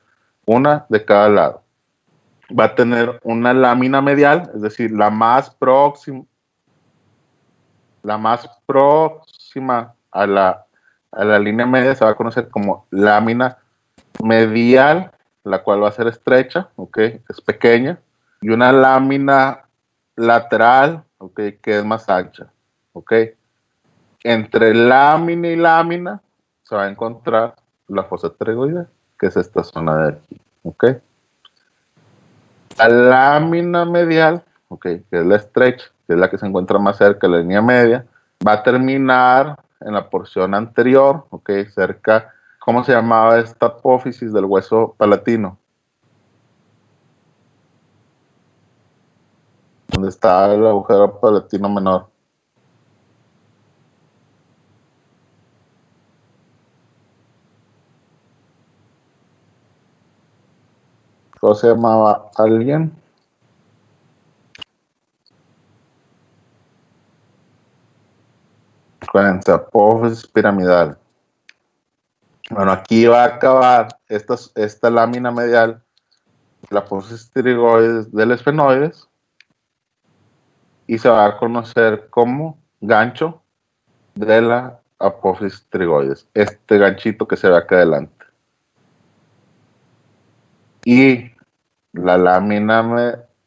una de cada lado. Va a tener una lámina medial, es decir, la más próxima a la línea media se va a conocer como lámina medial, la cual va a ser estrecha, ¿ok? Es pequeña, y una lámina lateral, ¿ok? Que es más ancha, ¿ok? Entre lámina y lámina se va a encontrar la fosa pterygoidea, que es esta zona de aquí, ¿ok? La lámina medial, ¿ok? Que es la estrecha, que es la que se encuentra más cerca de la línea media, va a terminar en la porción anterior, ¿ok? Cerca, ¿cómo se llamaba esta apófisis del hueso palatino? Donde está el agujero palatino menor. ¿Cómo se llamaba alguien? Con apófisis piramidal. Bueno, aquí va a acabar esta lámina medial, la apófisis pterygoides del esfenoides, y se va a conocer como gancho de la apófisis pterygoides, este ganchito que se ve acá adelante. Y la lámina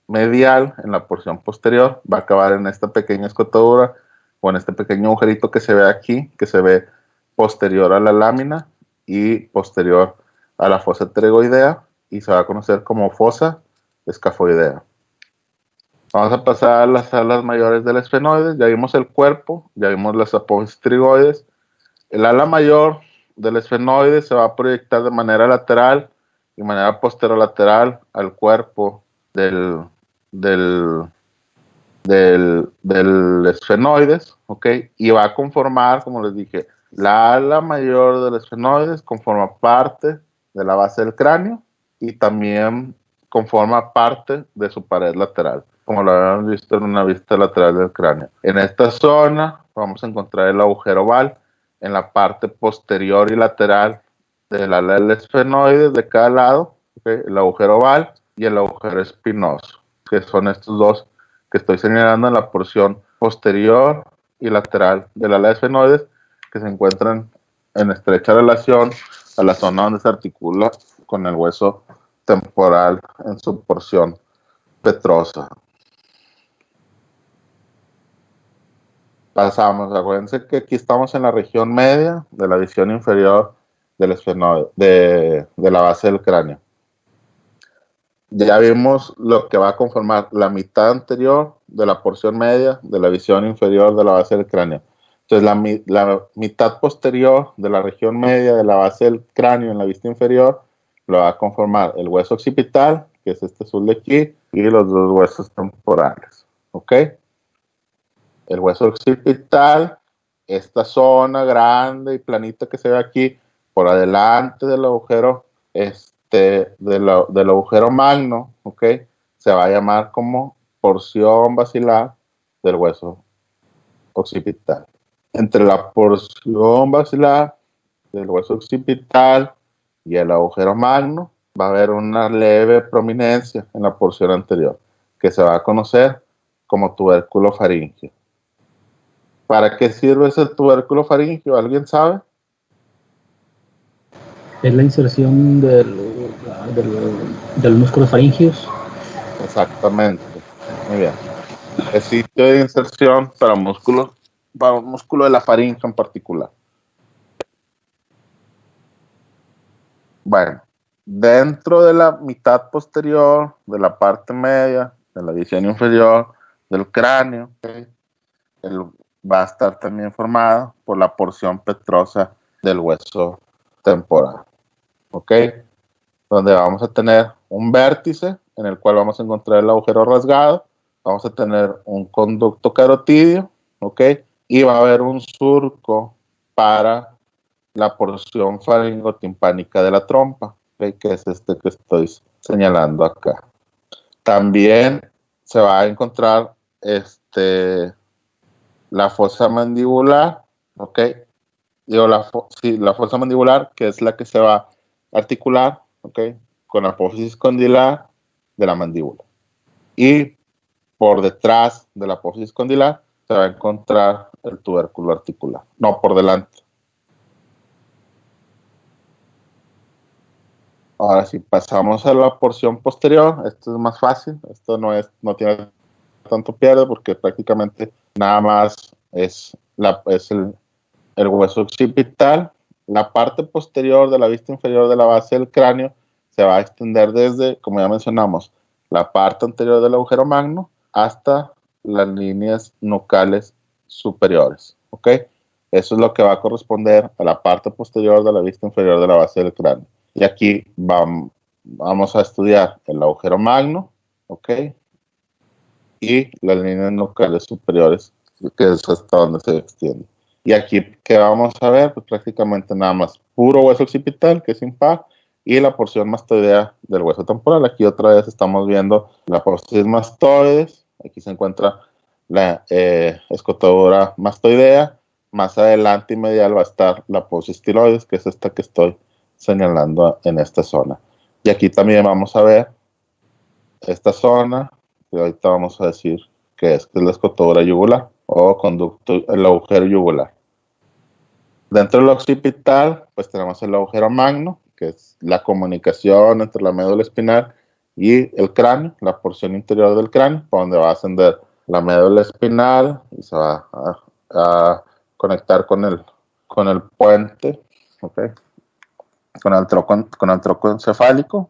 medial en la porción posterior va a acabar en esta pequeña escotadura o en este pequeño agujerito que se ve aquí, que se ve posterior a la lámina y posterior a la fosa pterygoidea, y se va a conocer como fosa escafoidea. Vamos a pasar a las alas mayores del esfenoides. Ya vimos el cuerpo, ya vimos las apófisis pterygoides. El ala mayor del esfenoide se va a proyectar de manera lateral y manera posterolateral al cuerpo del esfenoides, ¿ok? Y va a conformar, como les dije, la ala mayor del esfenoides conforma parte de la base del cráneo y también conforma parte de su pared lateral, como lo habíamos visto en una vista lateral del cráneo. En esta zona vamos a encontrar el agujero oval en la parte posterior y lateral del ala del esfenoide de cada lado, ¿okay? El agujero oval y el agujero espinoso, que son estos dos que estoy señalando en la porción posterior y lateral del ala de esfenoides, que se encuentran en estrecha relación a la zona donde se articula con el hueso temporal en su porción petrosa. Pasamos, acuérdense que aquí estamos en la región media de la visión inferior del esfenoide, de la base del cráneo. Ya vimos lo que va a conformar la mitad anterior de la porción media de la visión inferior de la base del cráneo. Entonces, la mitad posterior de la región media de la base del cráneo en la vista inferior lo va a conformar el hueso occipital, que es este azul de aquí, y los dos huesos temporales. ¿Ok? El hueso occipital, esta zona grande y planita que se ve aquí, por adelante del agujero, del agujero magno, ¿ok? Se va a llamar como porción basilar del hueso occipital. Entre la porción basilar del hueso occipital y el agujero magno va a haber una leve prominencia en la porción anterior, que se va a conocer como tubérculo faríngeo. ¿Para qué sirve ese tubérculo faríngeo? ¿Alguien sabe? Es la inserción del músculo faringeus. Exactamente. Muy bien. El sitio de inserción para un músculo de la faringe en particular. Bueno, dentro de la mitad posterior, de la parte media, de la visión inferior del cráneo, ¿okay? Va a estar también formado por la porción petrosa del hueso temporal, ¿ok? Donde vamos a tener un vértice en el cual vamos a encontrar el agujero rasgado, vamos a tener un conducto carotídeo, ¿ok? Y va a haber un surco para la porción faringotimpánica de la trompa, ¿okay? Que es este que estoy señalando acá. También se va a encontrar la fosa mandibular, ¿ok? Digo, la fosa mandibular, que es la que se va a articular, ¿ok? con apófisis condilar de la mandíbula. Y por detrás de la apófisis condilar se va a encontrar el tubérculo articular. No, por delante. Ahora, si pasamos a la porción posterior, esto es más fácil. Esto no tiene tanto pierde porque prácticamente nada más es el hueso occipital. La parte posterior de la vista inferior de la base del cráneo se va a extender desde, como ya mencionamos, la parte anterior del agujero magno hasta las líneas nucales superiores. ¿Ok? Eso es lo que va a corresponder a la parte posterior de la vista inferior de la base del cráneo. Y aquí vamos a estudiar el agujero magno, ¿ok? Y las líneas nucales superiores, que es hasta donde se extiende. Y aquí, ¿qué vamos a ver? Pues prácticamente nada más puro hueso occipital, que es impar, y la porción mastoidea del hueso temporal. Aquí otra vez estamos viendo la apófisis mastoides. Aquí se encuentra la escotadura mastoidea. Más adelante y medial va a estar la apófisis tiroides, que es esta que estoy señalando en esta zona. Y aquí también vamos a ver esta zona, que ahorita vamos a decir que es la escotadura yugular o conducto, el agujero yugular. Dentro del occipital, pues tenemos el agujero magno, que es la comunicación entre la médula espinal y el cráneo, la porción interior del cráneo, por donde va a ascender la médula espinal y se va a conectar con el puente, ¿ok? Con el tronco encefálico.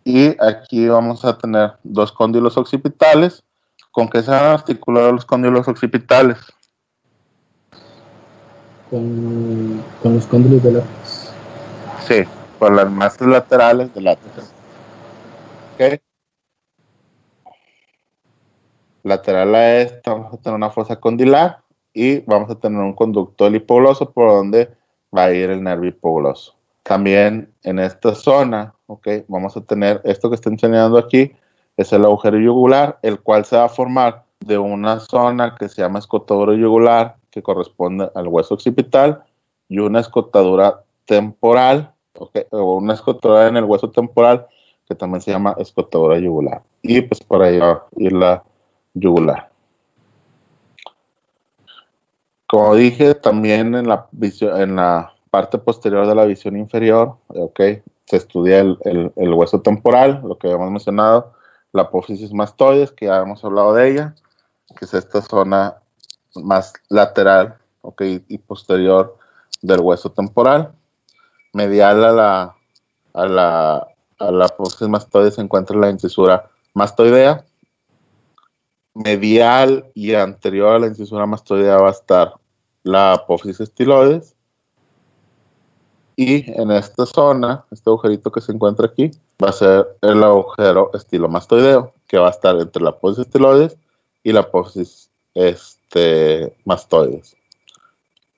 Y aquí vamos a tener dos cóndilos occipitales. ¿Con qué se van a articular los cóndilos occipitales? Con los cóndilos del látex. Sí, por las masas laterales del látex. ¿Ok? Lateral a esta vamos a tener una fosa condilar y vamos a tener un conducto hipogloso por donde va a ir el nervio hipogloso. También en esta zona, okay, vamos a tener esto que estoy enseñando aquí, es el agujero yugular, el cual se va a formar de una zona que se llama escotadura yugular, que corresponde al hueso occipital, y una escotadura temporal, okay, o una escotadura en el hueso temporal, que también se llama escotadura yugular. Y pues por ahí va a ir la yugular. Como dije, también en la parte posterior de la visión inferior, okay, se estudia el hueso temporal, lo que habíamos mencionado, la apófisis mastoides, que ya hemos hablado de ella, que es esta zona más lateral, okay, y posterior del hueso temporal. Medial a la apófisis mastoides se encuentra la incisura mastoidea. Medial y anterior a la incisura mastoidea va a estar la apófisis estiloides. Y en esta zona, este agujerito que se encuentra aquí, va a ser el agujero estilomastoideo, que va a estar entre la apófisis estiloides y la apófisis mastoides.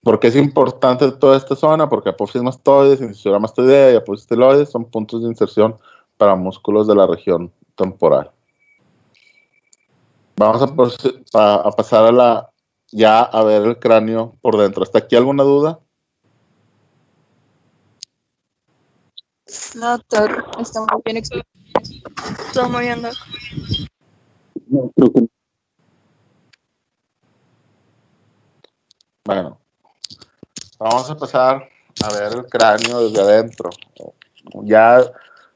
¿Por qué es importante toda esta zona? Porque apófisis mastoides, incisura mastoidea y apófisis estiloides son puntos de inserción para músculos de la región temporal. Vamos a pasar ya a ver el cráneo por dentro. ¿Hasta aquí alguna duda? No, doctor, está muy bien explicado. Todo muy bien, doc. No, creo que Bueno, vamos a pasar a ver el cráneo desde adentro. Ya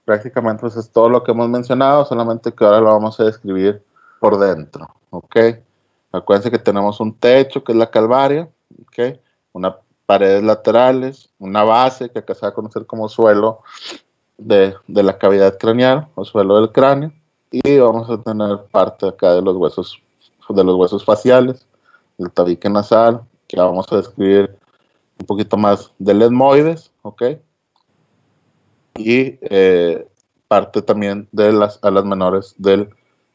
prácticamente pues es todo lo que hemos mencionado, solamente que ahora lo vamos a describir por dentro, ¿ok? Acuérdense que tenemos un techo, que es la calvaria, ¿ok? Unas paredes laterales, una base, que acá se va a conocer como suelo de la cavidad craneal, o suelo del cráneo, y vamos a tener parte acá de los huesos faciales, el tabique nasal, que vamos a describir un poquito más del etmoides, ¿ok? Y parte también de las alas menores del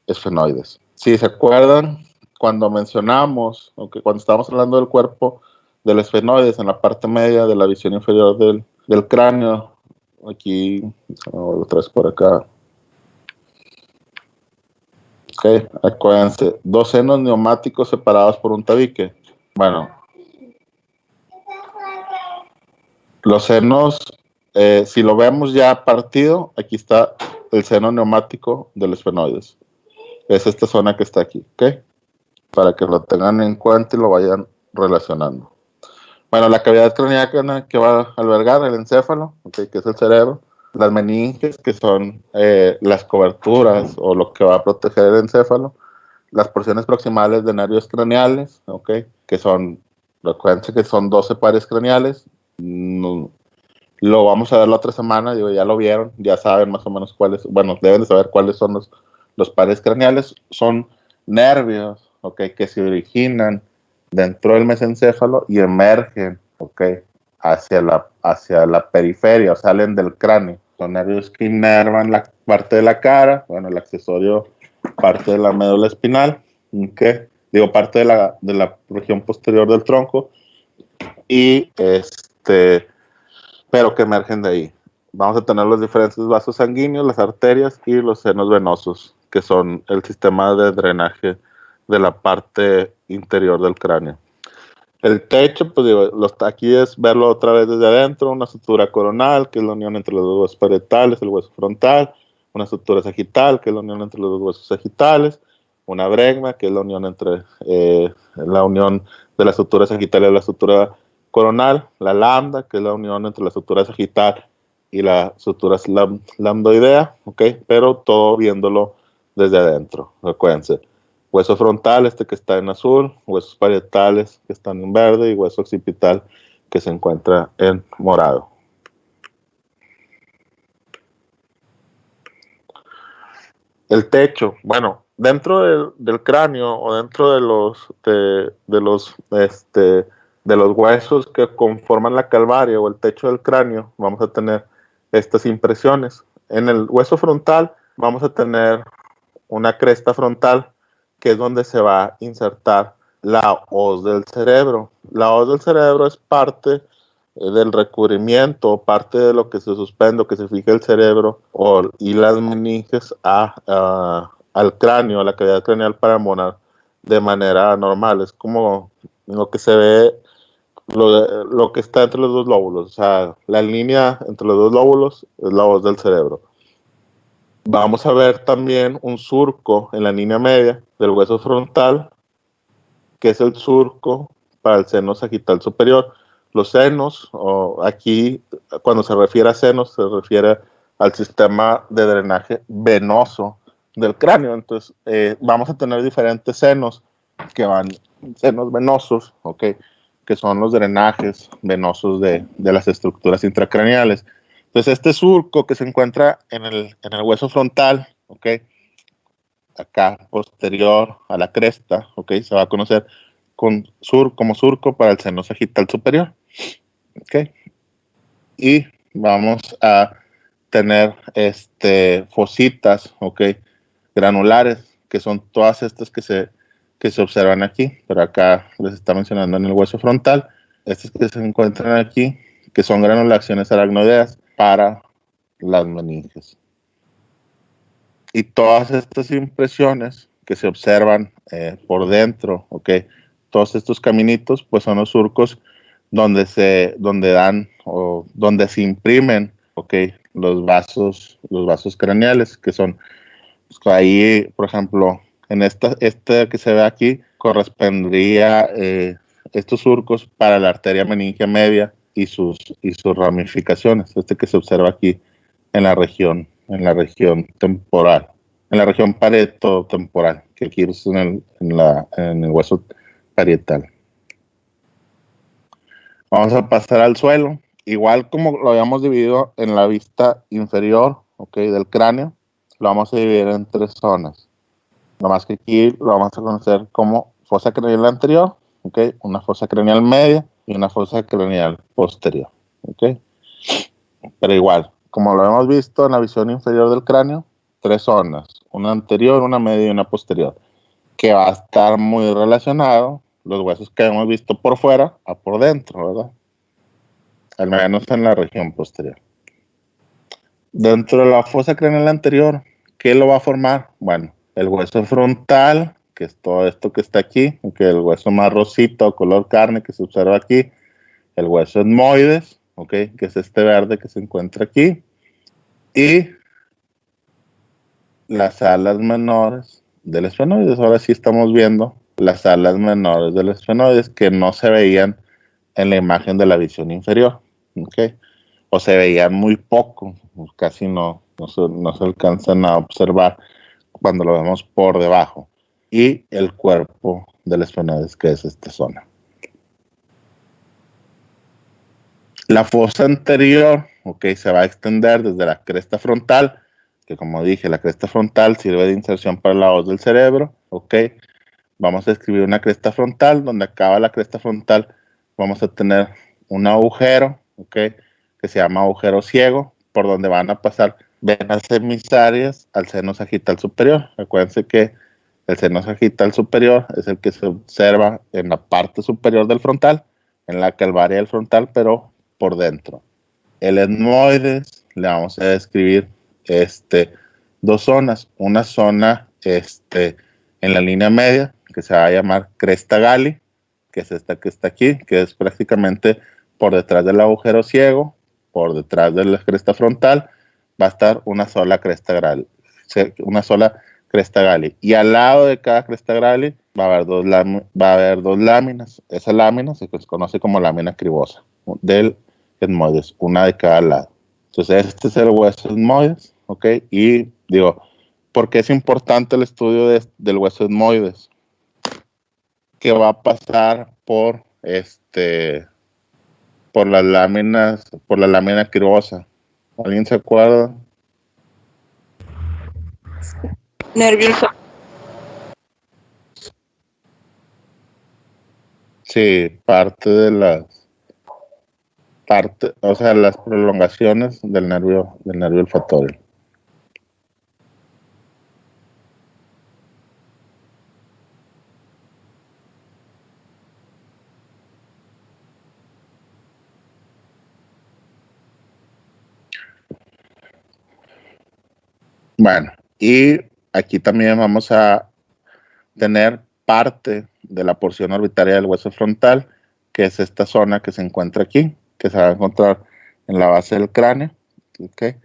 esfenoides. Si se acuerdan, cuando mencionamos, okay, cuando estábamos hablando del cuerpo del esfenoides en la parte media de la visión inferior del cráneo, aquí, otra vez por acá. Ok, acuérdense, dos senos neumáticos separados por un tabique. Bueno, los senos si lo vemos ya partido, aquí está el seno neumático del esfenoides. Es esta zona que está aquí, ¿ok? Para que lo tengan en cuenta y lo vayan relacionando. Bueno, la cavidad craneana que va a albergar el encéfalo, ¿okay? Que es el cerebro. Las meninges, que son las coberturas o lo que va a proteger el encéfalo. Las porciones proximales de nervios craneales, ¿okay? Que son, recuerden que son 12 pares craneales. Lo vamos a ver la otra semana, digo, ya lo vieron, ya saben más o menos cuáles, bueno, deben de saber cuáles son los pares craneales. Son nervios, ¿okay? Que se originan dentro del mesencéfalo y emergen, ¿okay? hacia la periferia, o salen del cráneo. Son nervios que inervan la parte de la cara, bueno, el accesorio, parte de la médula espinal, ¿okay? Digo, parte de la región posterior del tronco, y pero que emergen de ahí. Vamos a tener los diferentes vasos sanguíneos, las arterias y los senos venosos, que son el sistema de drenaje de la parte interior del cráneo. El techo, pues digo, aquí es verlo otra vez desde adentro, una sutura coronal, que es la unión entre los dos huesos parietales, el hueso frontal, una sutura sagital, que es la unión entre los dos huesos sagitales, una bregma, que es la unión entre la unión de la sutura sagital y la sutura coronal, la lambda, que es la unión entre la sutura sagital y la sutura lambdoidea, ¿ok? Pero todo viéndolo desde adentro, recuérdense. Hueso frontal, que está en azul, huesos parietales que están en verde y hueso occipital que se encuentra en morado. El techo, bueno, dentro del cráneo o dentro de los huesos que conforman la calvaria o el techo del cráneo, vamos a tener estas impresiones. En el hueso frontal vamos a tener una cresta frontal, que es donde se va a insertar la hoz del cerebro. La hoz del cerebro es parte del recubrimiento, parte de lo que se suspende, que se fija el cerebro y las meninges al cráneo, a la cavidad craneal paramonar de manera normal. Es como lo que se ve, lo que está entre los dos lóbulos. O sea, la línea entre los dos lóbulos es la hoz del cerebro. Vamos a ver también un surco en la línea media del hueso frontal, que es el surco para el seno sagital superior. Los senos, aquí cuando se refiere a senos, se refiere al sistema de drenaje venoso del cráneo. Entonces, vamos a tener diferentes senos senos venosos, ¿okay? Que son los drenajes venosos de las estructuras intracraneales. Entonces, este surco que se encuentra en el hueso frontal, ¿okay? Acá posterior a la cresta, ¿okay? Se va a conocer como surco para el seno sagital superior, ¿okay? Y vamos a tener fositas, ¿okay? Granulares, que son todas estas que se observan aquí, pero acá les está mencionando en el hueso frontal. Estas que se encuentran aquí, que son granulaciones aracnoideas para las meninges. Y todas estas impresiones que se observan por dentro, ¿okay? Todos estos caminitos, pues son los surcos donde se imprimen, ¿okay? Los vasos craneales, que son, pues, ahí, por ejemplo, en esta que se ve aquí, correspondería estos surcos para la arteria meningia media y sus ramificaciones, que se observa aquí en la región temporal, en la región paretotemporal, que aquí es en el hueso parietal. Vamos a pasar al suelo, igual como lo habíamos dividido en la vista inferior, ¿okay? Del cráneo, lo vamos a dividir en 3 zonas. Nomás que aquí lo vamos a conocer como fosa craneal anterior, ¿okay? Una fosa craneal media y una fosa craneal posterior, ¿okay? Pero igual, como lo hemos visto en la visión inferior del cráneo, 3 zonas, una anterior, una media y una posterior, que va a estar muy relacionado los huesos que hemos visto por fuera a por dentro, ¿verdad? Al menos en la región posterior. Dentro de la fosa craneal anterior, ¿qué lo va a formar? Bueno, el hueso frontal, que es todo esto que está aquí, que el hueso más rosito, color carne que se observa aquí, el hueso etmoides, ¿ok? Que es este verde que se encuentra aquí. Y las alas menores del esfenoides. Ahora sí estamos viendo las alas menores del esfenoides que no se veían en la imagen de la visión inferior, ¿ok? O se veían muy poco, casi no se alcanzan a observar cuando lo vemos por debajo. Y el cuerpo del esfenoides, que es esta zona. La fosa anterior, ok, se va a extender desde la cresta frontal, que como dije, la cresta frontal sirve de inserción para la hoz del cerebro, ok. Vamos a escribir una cresta frontal, donde acaba la cresta frontal vamos a tener un agujero, ok, que se llama agujero ciego, por donde van a pasar venas emisarias al seno sagital superior. Acuérdense que el seno sagital superior es el que se observa en la parte superior del frontal, en la calvaria del frontal, pero por dentro. El etmoides le vamos a describir dos zonas. Una zona en la línea media, que se va a llamar cresta gali, que es esta que está aquí, que es prácticamente por detrás del agujero ciego, por detrás de la cresta frontal, va a estar una sola cresta gali. Y al lado de cada cresta gali va a haber dos láminas. Esa lámina se conoce como lámina cribosa del etmoides, una de cada lado. Entonces este es el hueso etmoides, ¿ok? Y digo, ¿por qué es importante el estudio del hueso etmoides? Que va a pasar por por las láminas, por la lámina cribosa. ¿Alguien se acuerda? Nervio Sí, o sea, las prolongaciones del nervio olfatorio. Bueno, y aquí también vamos a tener parte de la porción orbitaria del hueso frontal, que es esta zona que se encuentra aquí, que se va a encontrar en la base del cráneo, ¿okay?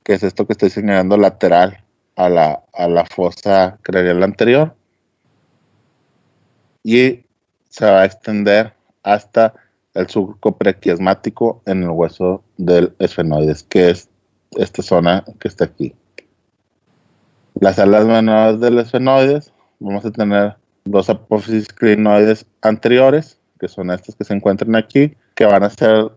Que es esto que estoy señalando lateral a la fosa craneal anterior, y se va a extender hasta el surco prequiasmático en el hueso del esfenoides, que es esta zona que está aquí. Las alas menores del esfenoides, vamos a tener dos apófisis clinoides anteriores, que son estas que se encuentran aquí, que van a ser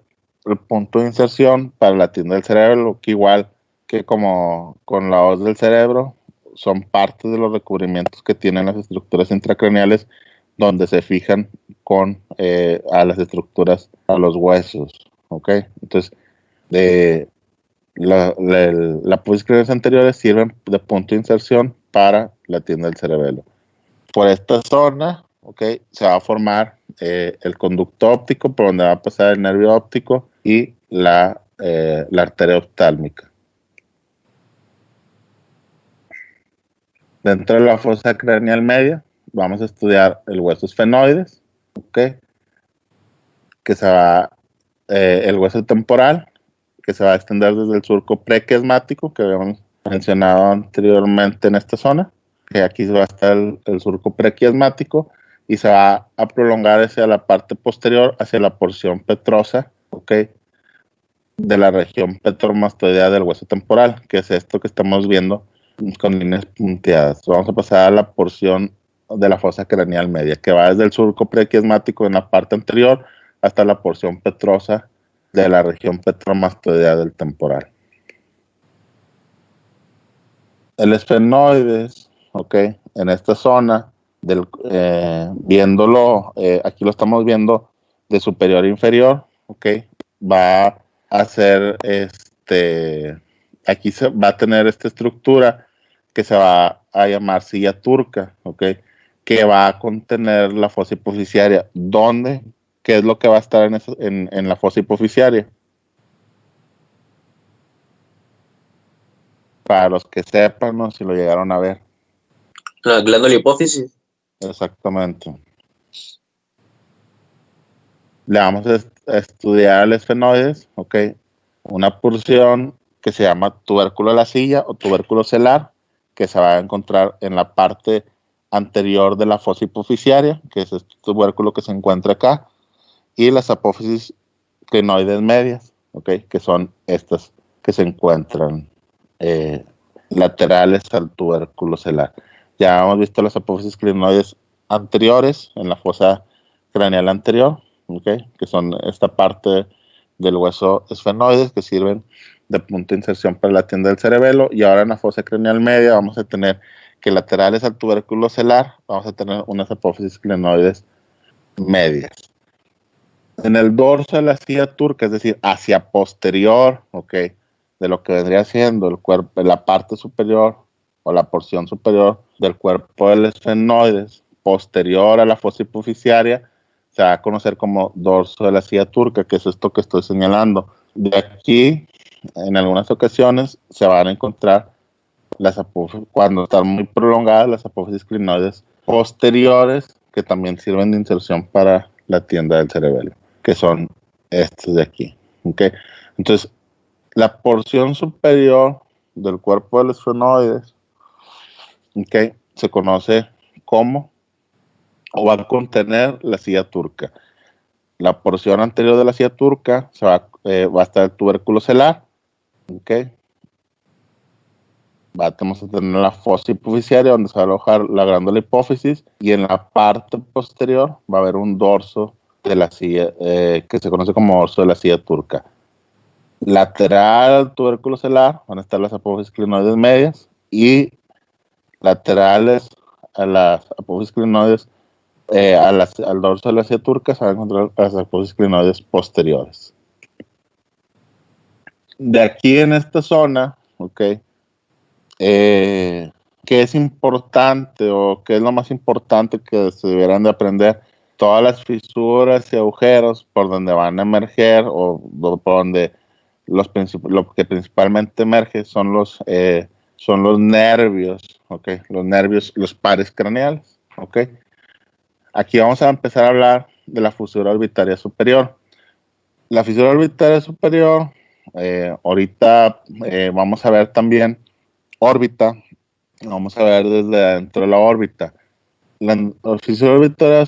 el punto de inserción para la tienda del cerebro, que igual que como con la hoz del cerebro, son parte de los recubrimientos que tienen las estructuras intracraneales, donde se fijan a las estructuras, a los huesos, ¿ok? Entonces, las apófisis anteriores sirven de punto de inserción para la tienda del cerebelo. Por esta zona, ¿okay? Se va a formar el conducto óptico, por donde va a pasar el nervio óptico y la arteria oftálmica. Dentro de la fosa craneal media vamos a estudiar el hueso esfenoides, ¿okay? Que se va el hueso temporal, que se va a extender desde el surco prequiasmático que habíamos mencionado anteriormente en esta zona, que aquí va a estar el surco prequiasmático y se va a prolongar hacia la parte posterior, hacia la porción petrosa, ¿ok? De la región petromastoidea del hueso temporal, que es esto que estamos viendo con líneas punteadas. Vamos a pasar a la porción de la fosa craneal media, que va desde el surco prequiasmático en la parte anterior hasta la porción petrosa de la región petromastoidea del temporal. El esfenoides, ¿ok? En esta zona, viéndolo, aquí lo estamos viendo de superior a inferior, ¿ok? Va a ser aquí se va a tener esta estructura que se va a llamar silla turca, ¿ok? Que va a contener la fosa hipofisiaria. ¿Dónde? ¿Qué es lo que va a estar en la fosa hipofisiaria? Para los que sepan, ¿no? Si lo llegaron a ver. La glándula hipófisis. Exactamente. Le vamos a estudiar el esfenoides, ¿ok? Una porción que se llama tubérculo de la silla o tubérculo celar, que se va a encontrar en la parte anterior de la fosa hipofisiaria, que es este tubérculo que se encuentra acá, y las apófisis clinoides medias, ¿ok? Que son estas que se encuentran laterales al tubérculo celar. Ya hemos visto las apófisis clinoides anteriores en la fosa craneal anterior, ¿okay? Que son esta parte del hueso esfenoides que sirven de punto de inserción para la tienda del cerebelo, y ahora en la fosa craneal media vamos a tener que laterales al tubérculo celar vamos a tener unas apófisis clinoides medias. En el dorso de la silla turca, es decir, hacia posterior, ¿okay? De lo que vendría siendo el cuerpo, la parte superior o la porción superior del cuerpo del esfenoides, posterior a la fosa hipofisiaria, se va a conocer como dorso de la silla turca, que es esto que estoy señalando. De aquí, en algunas ocasiones, se van a encontrar las apófisis, cuando están muy prolongadas, las apófisis clinoides posteriores, que también sirven de inserción para la tienda del cerebelo, que son estos de aquí. ¿Okay? Entonces, la porción superior del cuerpo de los esfenoides, ¿okay? Se conoce como, o va a contener la silla turca. La porción anterior de la silla turca va a estar el tubérculo celar, ¿okay? Vamos a tener la fosa hipofisiaria donde se va a alojar la glándula hipófisis, y en la parte posterior va a haber un dorso de la silla, que se conoce como dorso de la silla turca. Lateral al tubérculo celar van a estar las apófisis clinoides medias, y laterales a las apófisis clinoides, al dorso de la silla turca se van a encontrar las apófisis clinoides posteriores. De aquí en esta zona, ¿ok? ¿Qué es importante o qué es lo más importante que se debieran de aprender? Todas las fisuras y agujeros por donde van a emerger, o por donde lo que principalmente emerge son los nervios, ¿okay? Los nervios, los pares craneales, ¿okay? Aquí vamos a empezar a hablar de la fisura orbitaria superior. La fisura orbitaria superior, ahorita vamos a ver también órbita, vamos a ver desde dentro de la órbita. La fisura orbitaria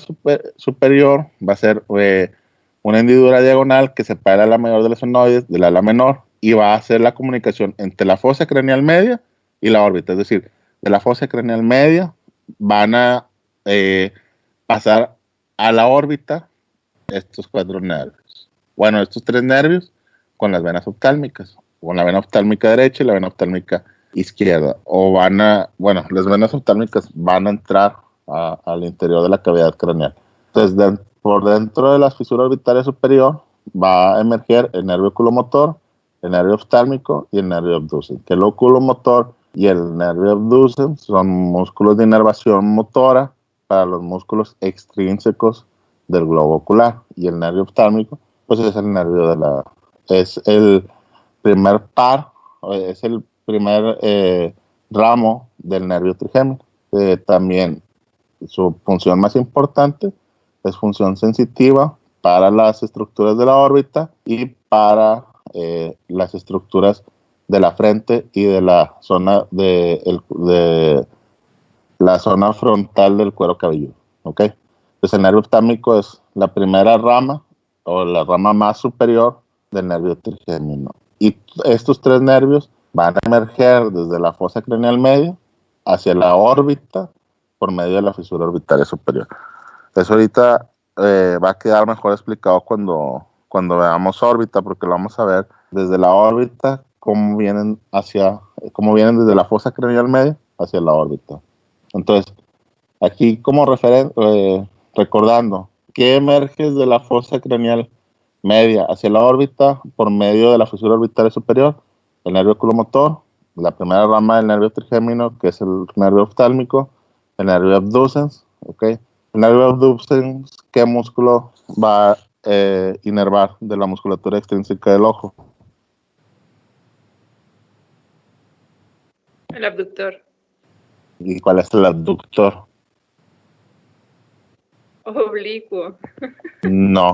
superior va a ser una hendidura diagonal que separa la mayor de los esfenoides del ala menor, y va a hacer la comunicación entre la fosa craneal media y la órbita. Es decir, de la fosa craneal media van a pasar a la órbita estos 4 nervios. Bueno, estos 3 nervios con las venas oftálmicas, con la vena oftálmica derecha y la vena oftálmica izquierda. Las venas oftálmicas van a entrar al interior de la cavidad craneal. Entonces, por dentro de la fisura orbitaria superior va a emerger el nervio oculomotor, el nervio oftálmico y el nervio abducens. El oculomotor y el nervio abducens son músculos de inervación motora para los músculos extrínsecos del globo ocular, y el nervio oftálmico pues es el nervio es el primer par, es el primer ramo del nervio trigémino. También su función más importante es función sensitiva para las estructuras de la órbita y para las estructuras de la frente y de la zona de la zona frontal del cuero cabelludo, ¿ok? Entonces el nervio oftálmico es la primera rama o la rama más superior del nervio trigémino, y estos 3 nervios van a emerger desde la fosa craneal media hacia la órbita por medio de la fisura orbitaria superior. Eso ahorita va a quedar mejor explicado cuando veamos órbita, porque lo vamos a ver desde la órbita, cómo vienen desde la fosa craneal media hacia la órbita. Entonces, aquí como recordando, ¿qué emerge de la fosa craneal media hacia la órbita por medio de la fisura orbitaria superior? El nervio oculomotor, la primera rama del nervio trigémino, que es el nervio oftálmico, el nervio abducens, ¿ok? El nervio abducens, ¿qué músculo va a inervar de la musculatura extrínseca del ojo? El abductor. ¿Y cuál es el abductor? Oblicuo. No.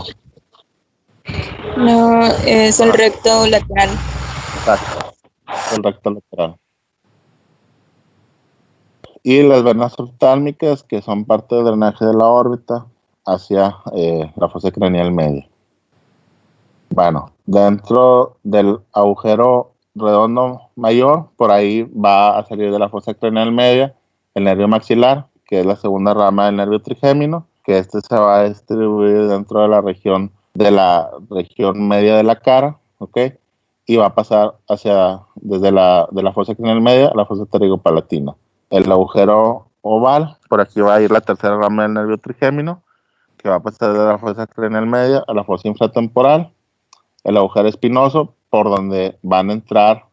No, es el recto lateral. Exacto, el recto lateral. Y las venas oftálmicas, que son parte del drenaje de la órbita hacia la fosa craneal media. Bueno, dentro del agujero redondo mayor, por ahí va a salir de la fosa craneal media el nervio maxilar, que es la segunda rama del nervio trigémino, que este se va a distribuir dentro de la región media de la cara, ¿ok? Y va a pasar desde de la fosa craneal media a la fosa pterigopalatina. El agujero oval, por aquí va a ir la tercera rama del nervio trigémino, que va a pasar de la fosa craneal media a la fosa infratemporal. El agujero espinoso, por donde van a entrar,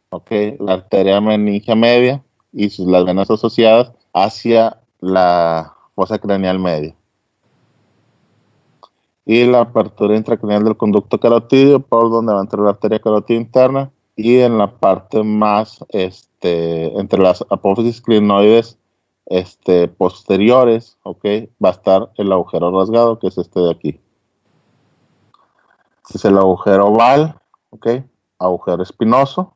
la arteria meningia media y las venas asociadas hacia la fosa craneal media. Y la apertura intracraneal del conducto carotídeo, por donde va a entrar la arteria carótida interna, y en la parte más, entre las apófisis clinoides posteriores, va a estar el agujero rasgado, que es este de aquí. Este es el agujero oval, agujero espinoso.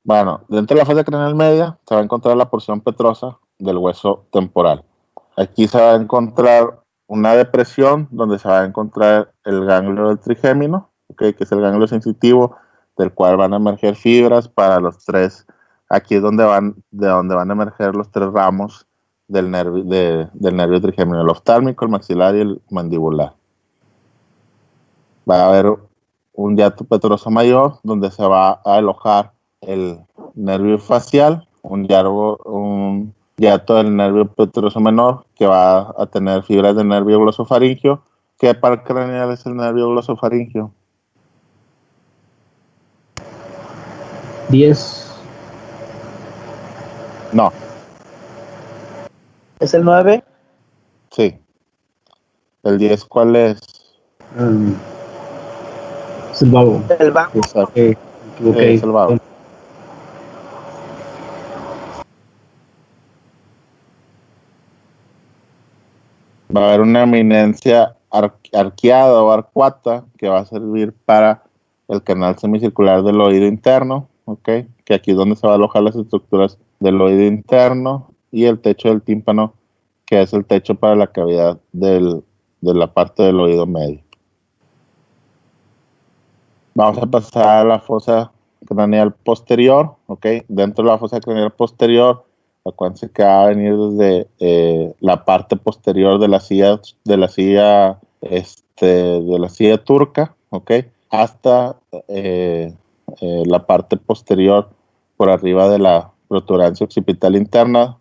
Bueno, dentro de la fosa craneal media se va a encontrar la porción petrosa del hueso temporal. Aquí se va a encontrar una depresión donde se va a encontrar el ganglio del trigémino, que es el ganglio sensitivo del cual van a emerger fibras para los tres. Aquí es donde van a emerger los tres ramos del nervio trigémino, el oftálmico, el maxilar y el mandibular. Va a haber un hiato petroso mayor donde se va a alojar el nervio facial, un hiato del nervio petroso menor que va a tener fibras del nervio glosofaringio. ¿Qué par craneal es el nervio glosofaringio? 10. No. ¿Es el 9? Sí. ¿El 10 cuál es? Es el vago. El vago. Exacto. Me equivoqué. Es el vago. Va a haber una eminencia arqueada o arcuata que va a servir para el canal semicircular del oído interno, que aquí es donde se va a alojar las estructuras del oído interno, y el techo del tímpano, que es el techo para la cavidad de la parte del oído medio. Vamos a pasar a la fosa craneal posterior, Dentro de la fosa craneal posterior, acuérdense que va a venir desde la parte posterior de la silla turca, hasta la parte posterior por arriba de la protuberancia occipital interna.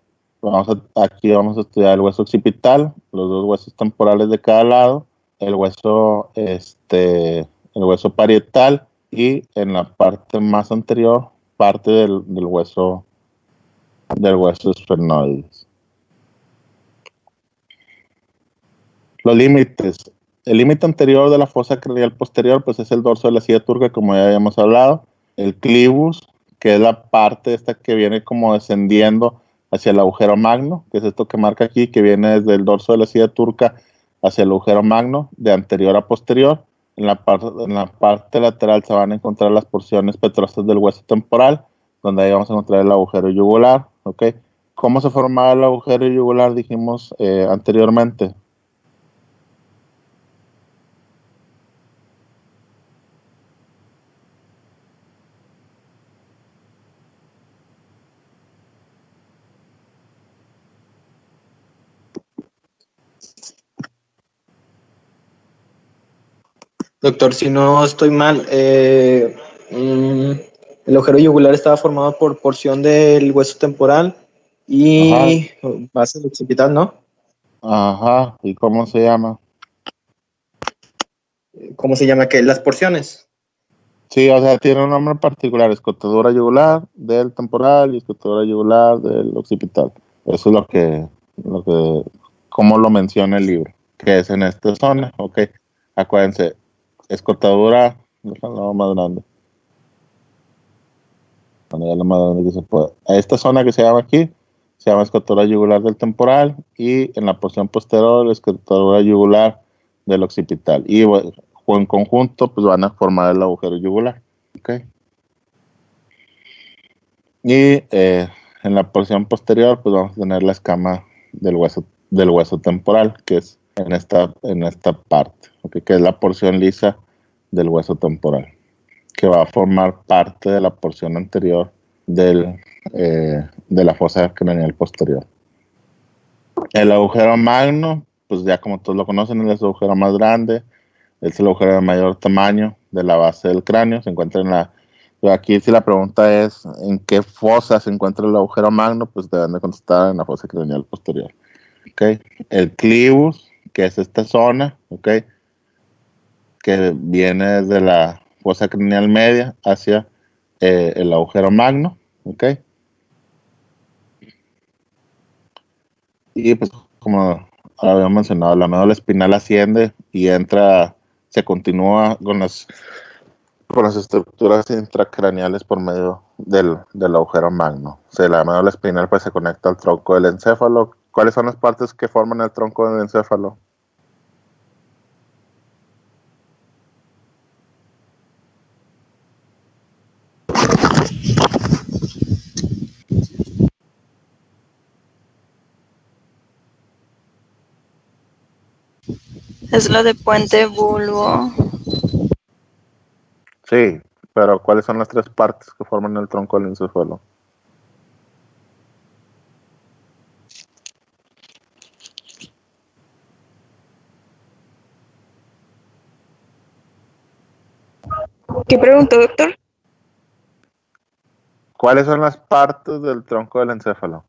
Aquí vamos a estudiar el hueso occipital, los dos huesos temporales de cada lado, el hueso parietal, y en la parte más anterior, parte del hueso esfenoides. Los límites. El límite anterior de la fosa craneal posterior, pues es el dorso de la silla turca, como ya habíamos hablado. El clivus, que es la parte esta que viene como descendiendo hacia el agujero magno, que es esto que marca aquí, que viene desde el dorso de la silla turca hacia el agujero magno, de anterior a posterior. En la parte lateral se van a encontrar las porciones petrosas del hueso temporal, donde ahí vamos a encontrar el agujero yugular, ¿Cómo se formaba el agujero yugular? Dijimos anteriormente. Doctor, si no estoy mal, el agujero yugular estaba formado por porción del hueso temporal y base del occipital, ¿no? Ajá, ¿y cómo se llama? ¿Cómo se llama? ¿Qué? ¿Las porciones? Sí, o sea, tiene un nombre particular, escotadura yugular del temporal y escotadura yugular del occipital. Eso es como lo menciona el libro, que es en esta zona, Acuérdense, escotadura, déjalo más grande. Bueno, ya lo más grande que se puede. A esta zona que se llama aquí, se llama escrotura yugular del temporal, y en la porción posterior la escrotura yugular del occipital. Y bueno, en conjunto pues van a formar el agujero yugular. ¿Okay? Y en la porción posterior pues vamos a tener la escama del hueso temporal, que es en esta parte, ¿okay? Que es la porción lisa del hueso temporal, que va a formar parte de la porción anterior de la fosa craneal posterior. El agujero magno, pues ya como todos lo conocen, es el agujero más grande, es el agujero de mayor tamaño de la base del cráneo. Se encuentra en la... Aquí si la pregunta es ¿en qué fosa se encuentra el agujero magno? Pues deben de contestar en la fosa craneal posterior. ¿Okay? El clivus, que es esta zona, ¿okay? Que viene desde la fosa craneal media hacia el agujero magno, ¿okay? Y pues como había mencionado, la médula espinal asciende y se continúa con las estructuras intracraneales por medio del agujero magno. O sea, la médula espinal pues se conecta al tronco del encéfalo. ¿Cuáles son las partes que forman el tronco del encéfalo? Es la de puente bulbo. Sí, pero ¿cuáles son las tres partes que forman el tronco del encéfalo? ¿Qué preguntó, doctor? ¿Cuáles son las partes del tronco del encéfalo?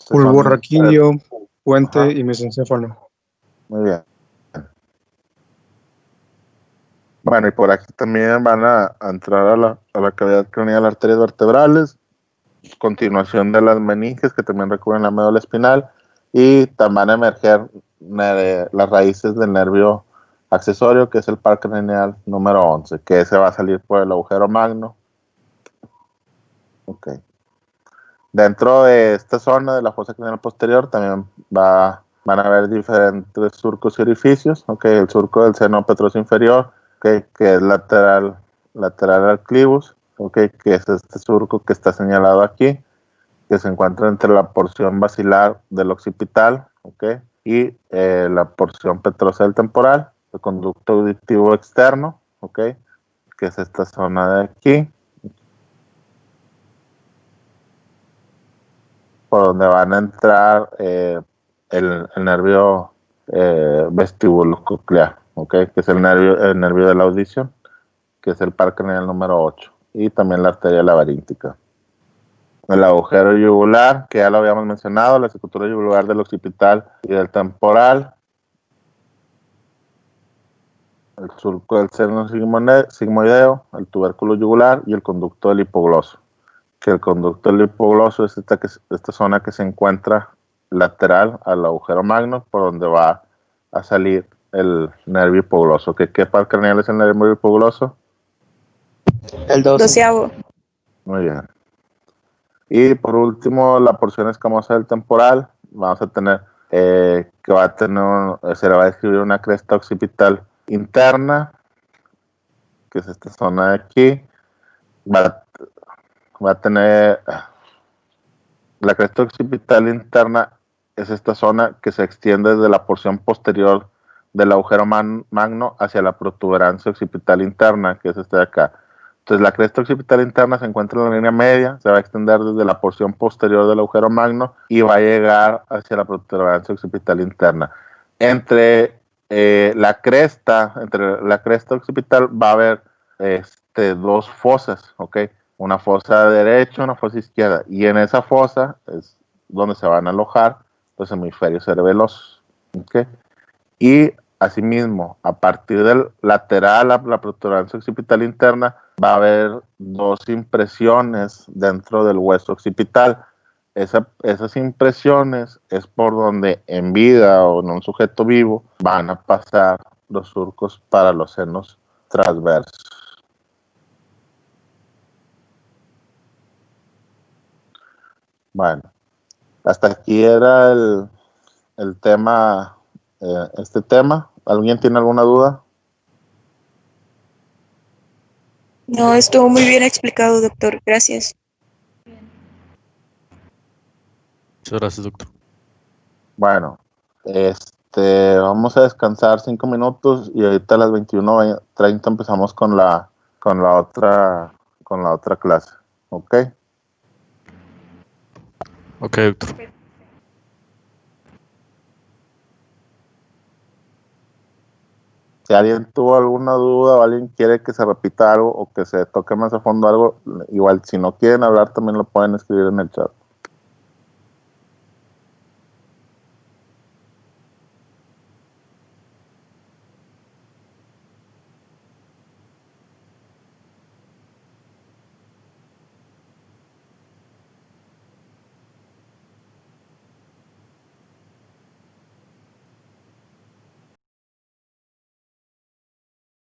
Bulbo raquídeo, puente y mesencéfalo. Muy bien. Bueno, y por aquí también van a entrar a la cavidad craneal arterias vertebrales, continuación de las meninges que también recubren la médula espinal, y también van a emerger las raíces del nervio accesorio, que es el par craneal número 11, que ese va a salir por el agujero magno. Okay. Dentro de esta zona de la fosa craneal posterior también van a haber diferentes surcos y orificios. Okay. El surco del seno petroso inferior, okay, que es lateral al clivus, okay, que es este surco que está señalado aquí, que se encuentra entre la porción basilar del occipital, okay, y la porción petrosa del temporal, el conducto auditivo externo, okay, que es esta zona de aquí, por donde van a entrar el nervio vestíbulo coclear, okay, que es el nervio de la audición, que es el par craneal número 8, y también la arteria laberíntica. El agujero yugular, que ya lo habíamos mencionado, la escrotura yugular del occipital y del temporal, el surco del seno sigmoideo, el tubérculo yugular y el conducto del hipogloso. Que el conducto del hipogloso es esta zona que se encuentra lateral al agujero magno, por donde va a salir el nervio hipogloso. ¿Qué par craneal es el nervio hipogloso? El 12. 12avo. Muy bien. Y por último, la porción escamosa del temporal, vamos a tener que se le va a describir una cresta occipital interna, que es esta zona de aquí. Va a tener la cresta occipital interna, es esta zona que se extiende desde la porción posterior del agujero magno hacia la protuberancia occipital interna, que es esta de acá. Entonces la cresta occipital interna se encuentra en la línea media, se va a extender desde la porción posterior del agujero magno y va a llegar hacia la protuberancia occipital interna. Entre la cresta occipital va a haber dos fosas, ¿ok? Una fosa derecha, una fosa izquierda, y en esa fosa es donde se van a alojar los hemisferios cerebelosos, ¿ok? Y asimismo, a partir del lateral a la protuberancia occipital interna, va a haber dos impresiones dentro del hueso occipital. Esas impresiones es por donde en vida o en un sujeto vivo van a pasar los surcos para los senos transversos. Bueno, hasta aquí era el tema, este tema. ¿Alguien tiene alguna duda? No, estuvo muy bien explicado, doctor. Gracias. Muchas gracias, doctor. Bueno, vamos a descansar 5 minutos y ahorita a las 21:30 empezamos con la otra clase. ¿Ok? Ok, doctor. Si alguien tuvo alguna duda o alguien quiere que se repita algo o que se toque más a fondo algo, igual si no quieren hablar también lo pueden escribir en el chat.